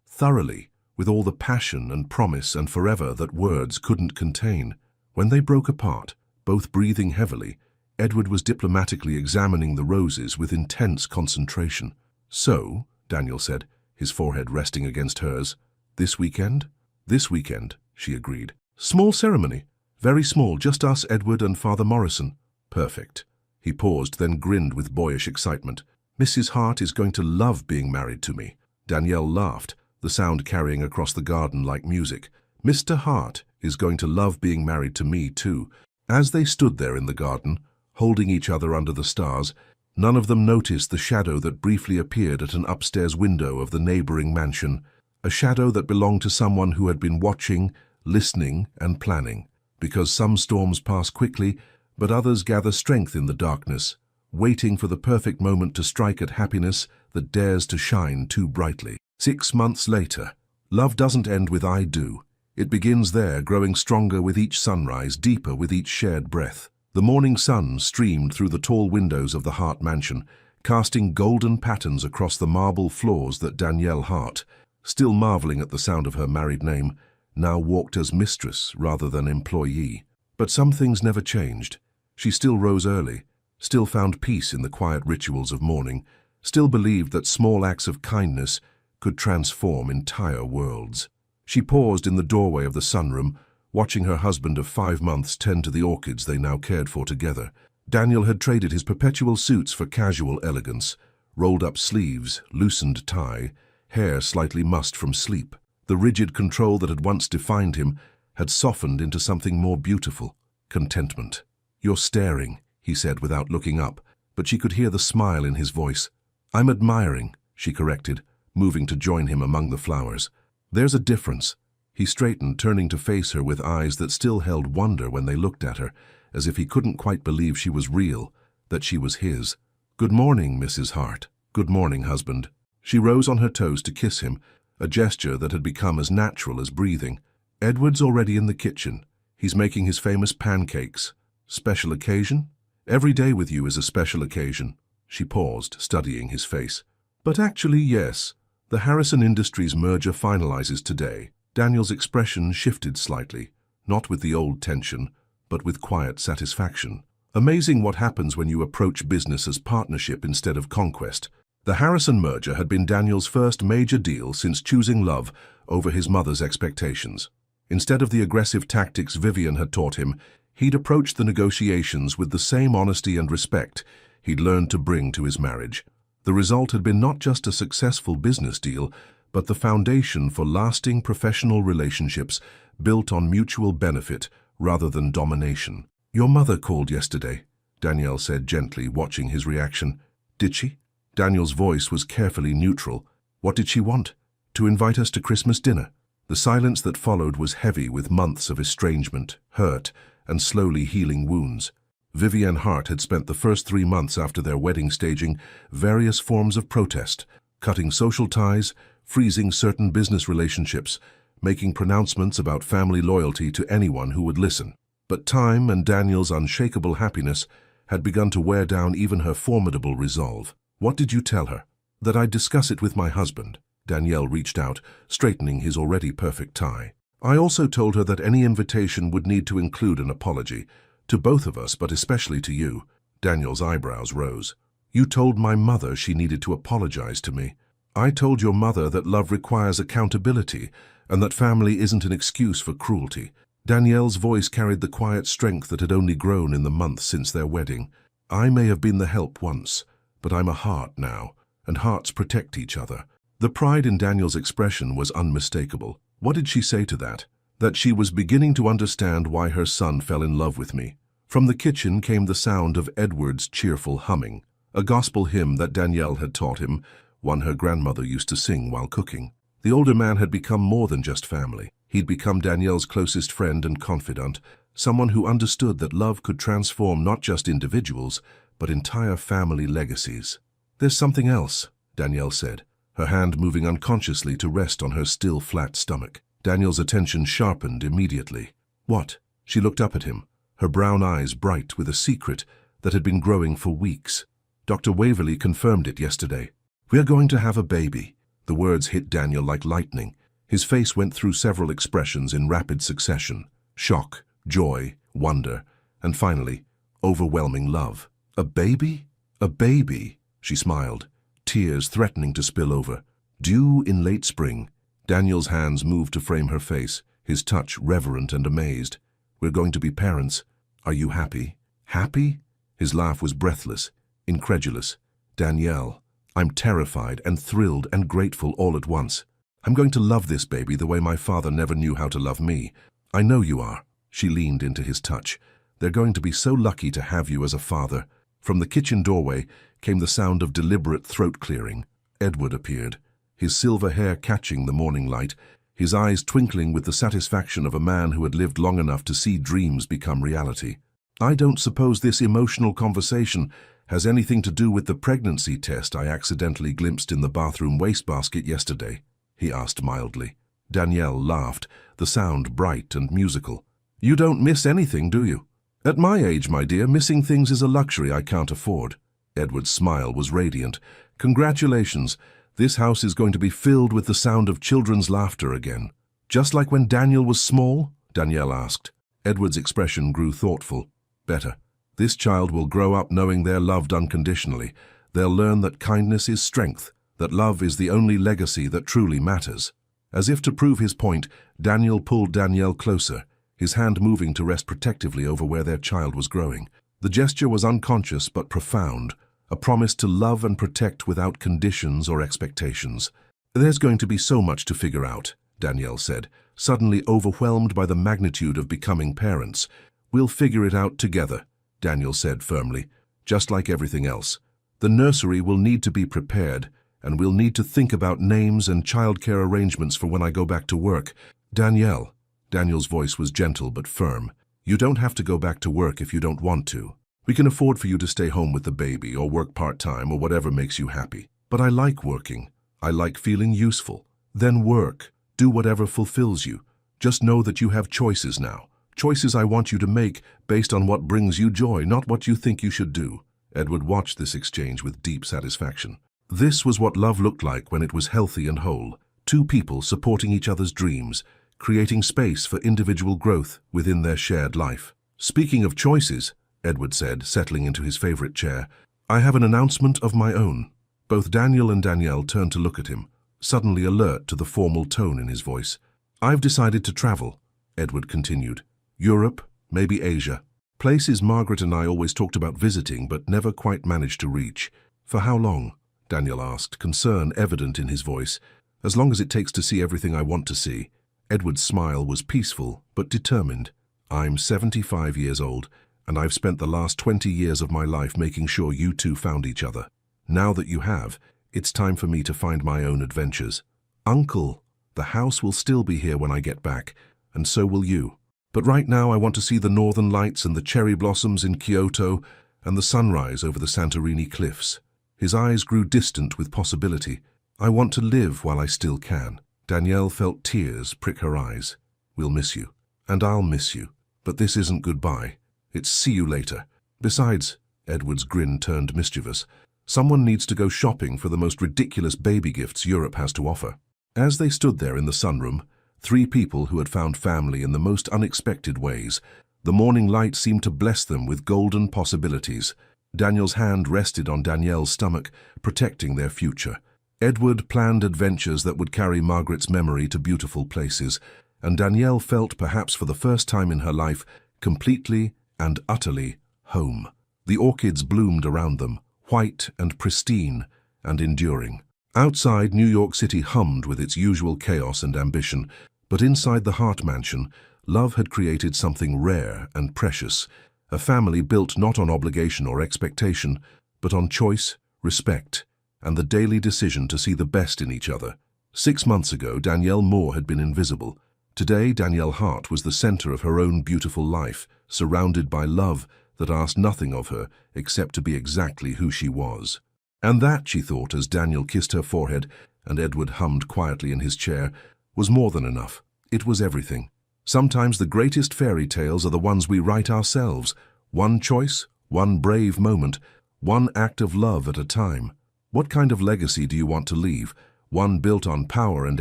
thoroughly, with all the passion and promise and forever that words couldn't contain. When they broke apart, both breathing heavily, Edward was diplomatically examining the roses with intense concentration. So, Daniel said, his forehead resting against hers, this weekend? This weekend, she agreed. Small ceremony. Very small, just us, Edward, and Father Morrison. Perfect. He paused, then grinned with boyish excitement. Mrs. Hart is going to love being married to me. Danielle laughed, the sound carrying across the garden like music. Mr. Hart is going to love being married to me, too. As they stood there in the garden, holding each other under the stars, none of them noticed the shadow that briefly appeared at an upstairs window of the neighboring mansion, a shadow that belonged to someone who had been watching, listening, and planning. Because some storms pass quickly, but others gather strength in the darkness, waiting for the perfect moment to strike at happiness that dares to shine too brightly. 6 months later, love doesn't end with I do. It begins there, growing stronger with each sunrise, deeper with each shared breath. The morning sun streamed through the tall windows of the Hart mansion, casting golden patterns across the marble floors that Danielle Hart, still marveling at the sound of her married name, now walked as mistress rather than employee. But some things never changed. She still rose early, still found peace in the quiet rituals of morning, still believed that small acts of kindness could transform entire worlds. She paused in the doorway of the sunroom, watching her husband of 5 months tend to the orchids they now cared for together. Daniel had traded his perpetual suits for casual elegance, rolled-up sleeves, loosened tie, hair slightly mussed from sleep. The rigid control that had once defined him had softened into something more beautiful, contentment. You're staring, he said without looking up, but she could hear the smile in his voice. I'm admiring, she corrected, moving to join him among the flowers. There's a difference. He straightened, turning to face her with eyes that still held wonder when they looked at her, as if he couldn't quite believe she was real, that she was his. Good morning, Mrs. Hart. Good morning, husband. She rose on her toes to kiss him, a gesture that had become as natural as breathing. Edward's already in the kitchen. He's making his famous pancakes. Special occasion? Every day with you is a special occasion. She paused, studying his face. But actually, yes. The Harrison Industries merger finalizes today. Daniel's expression shifted slightly, not with the old tension, but with quiet satisfaction. Amazing what happens when you approach business as partnership instead of conquest. The Harrison merger had been Daniel's first major deal since choosing love over his mother's expectations. Instead of the aggressive tactics Vivian had taught him, he'd approached the negotiations with the same honesty and respect he'd learned to bring to his marriage. The result had been not just a successful business deal, but the foundation for lasting professional relationships built on mutual benefit rather than domination. "Your mother called yesterday," Danielle said gently, watching his reaction. "Did she?" Daniel's voice was carefully neutral. "What did she want?" "To invite us to Christmas dinner." The silence that followed was heavy with months of estrangement, hurt, and slowly healing wounds. Vivian Hart had spent the first 3 months after their wedding staging various forms of protest, cutting social ties, freezing certain business relationships, making pronouncements about family loyalty to anyone who would listen. But time and Daniel's unshakable happiness had begun to wear down even her formidable resolve. "What did you tell her?" "That I'd discuss it with my husband." Danielle reached out, straightening his already perfect tie. "I also told her that any invitation would need to include an apology. To both of us, but especially to you." Daniel's eyebrows rose. "You told my mother she needed to apologize to me." "I told your mother that love requires accountability and that family isn't an excuse for cruelty." Danielle's voice carried the quiet strength that had only grown in the months since their wedding. "I may have been the help once, but I'm a heart now, and hearts protect each other." The pride in Daniel's expression was unmistakable. What did she say to that? That she was beginning to understand why her son fell in love with me. From the kitchen came the sound of Edward's cheerful humming, a gospel hymn that Danielle had taught him, one her grandmother used to sing while cooking. The older man had become more than just family. He'd become Danielle's closest friend and confidant, someone who understood that love could transform not just individuals, but entire family legacies. "There's something else," Danielle said, her hand moving unconsciously to rest on her still flat stomach. Daniel's attention sharpened immediately. "What?" She looked up at him, her brown eyes bright with a secret that had been growing for weeks. "Dr. Waverly confirmed it yesterday. We are going to have a baby." The words hit Daniel like lightning. His face went through several expressions in rapid succession: shock, joy, wonder, and finally, overwhelming love. "A baby? A baby?" She smiled, tears threatening to spill over. "Due in late spring." Daniel's hands moved to frame her face, his touch reverent and amazed. "We're going to be parents. Are you happy?" "Happy?" His laugh was breathless, incredulous. "Danielle, I'm terrified and thrilled and grateful all at once. I'm going to love this baby the way my father never knew how to love me." "I know you are." She leaned into his touch. "They're going to be so lucky to have you as a father." From the kitchen doorway came the sound of deliberate throat clearing. Edward appeared, his silver hair catching the morning light, his eyes twinkling with the satisfaction of a man who had lived long enough to see dreams become reality. "I don't suppose this emotional conversation has anything to do with the pregnancy test I accidentally glimpsed in the bathroom wastebasket yesterday?" he asked mildly. Danielle laughed, the sound bright and musical. "You don't miss anything, do you?" "At my age, my dear, missing things is a luxury I can't afford." Edward's smile was radiant. "Congratulations. This house is going to be filled with the sound of children's laughter again." "Just like when Daniel was small?" Danielle asked. Edward's expression grew thoughtful. "Better. This child will grow up knowing they're loved unconditionally. They'll learn that kindness is strength, that love is the only legacy that truly matters." As if to prove his point, Daniel pulled Danielle closer, his hand moving to rest protectively over where their child was growing. The gesture was unconscious but profound, a promise to love and protect without conditions or expectations. "There's going to be so much to figure out," Danielle said, suddenly overwhelmed by the magnitude of becoming parents. "We'll figure it out together," Daniel said firmly, "just like everything else. The nursery will need to be prepared, and we'll need to think about names and childcare arrangements for when I go back to work." "Danielle," Daniel's voice was gentle but firm, "you don't have to go back to work if you don't want to. We can afford for you to stay home with the baby or work part-time or whatever makes you happy. But I like working. I like feeling useful. Then work. Do whatever fulfills you. Just know that you have choices now. Choices I want you to make based on what brings you joy, not what you think you should do. Edward watched this exchange with deep satisfaction. This was what love looked like when it was healthy and whole. Two people supporting each other's dreams, creating space for individual growth within their shared life. Speaking of choices, Edward said, settling into his favorite chair, I have an announcement of my own. Both Daniel and Danielle turned to look at him, suddenly alert to the formal tone in his voice. I've decided to travel, Edward continued. Europe, maybe Asia. Places Margaret and I always talked about visiting but never quite managed to reach. For how long? Daniel asked, concern evident in his voice. As long as it takes to see everything I want to see. Edward's smile was peaceful but determined. I'm 75 years old, and I've spent the last 20 years of my life making sure you two found each other. Now that you have, it's time for me to find my own adventures. Uncle, the house will still be here when I get back, and so will you. But right now I want to see the northern lights and the cherry blossoms in Kyoto and the sunrise over the Santorini cliffs. His eyes grew distant with possibility. I want to live while I still can. Danielle felt tears prick her eyes. We'll miss you. And I'll miss you. But this isn't goodbye. It's see you later. Besides, Edward's grin turned mischievous, someone needs to go shopping for the most ridiculous baby gifts Europe has to offer. As they stood there in the sunroom, three people who had found family in the most unexpected ways, the morning light seemed to bless them with golden possibilities. Daniel's hand rested on Danielle's stomach, protecting their future. Edward planned adventures that would carry Margaret's memory to beautiful places, and Danielle felt, perhaps for the first time in her life, completely and utterly home. The orchids bloomed around them, white and pristine and enduring. Outside, New York City hummed with its usual chaos and ambition, but inside the Hart Mansion, love had created something rare and precious, a family built not on obligation or expectation, but on choice, respect, and the daily decision to see the best in each other. 6 months ago, Danielle Moore had been invisible. Today, Danielle Hart was the center of her own beautiful life, surrounded by love that asked nothing of her except to be exactly who she was. And that, she thought as Daniel kissed her forehead and Edward hummed quietly in his chair, was more than enough. It was everything. Sometimes the greatest fairy tales are the ones we write ourselves. One choice, one brave moment, one act of love at a time. What kind of legacy do you want to leave? One built on power and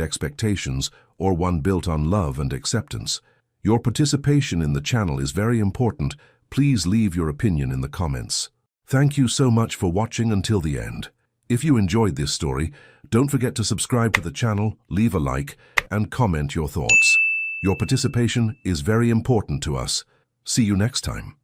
expectations, or one built on love and acceptance? Your participation in the channel is very important. Please leave your opinion in the comments. Thank you so much for watching until the end. If you enjoyed this story, don't forget to subscribe to the channel, leave a like, and comment your thoughts. Your participation is very important to us. See you next time.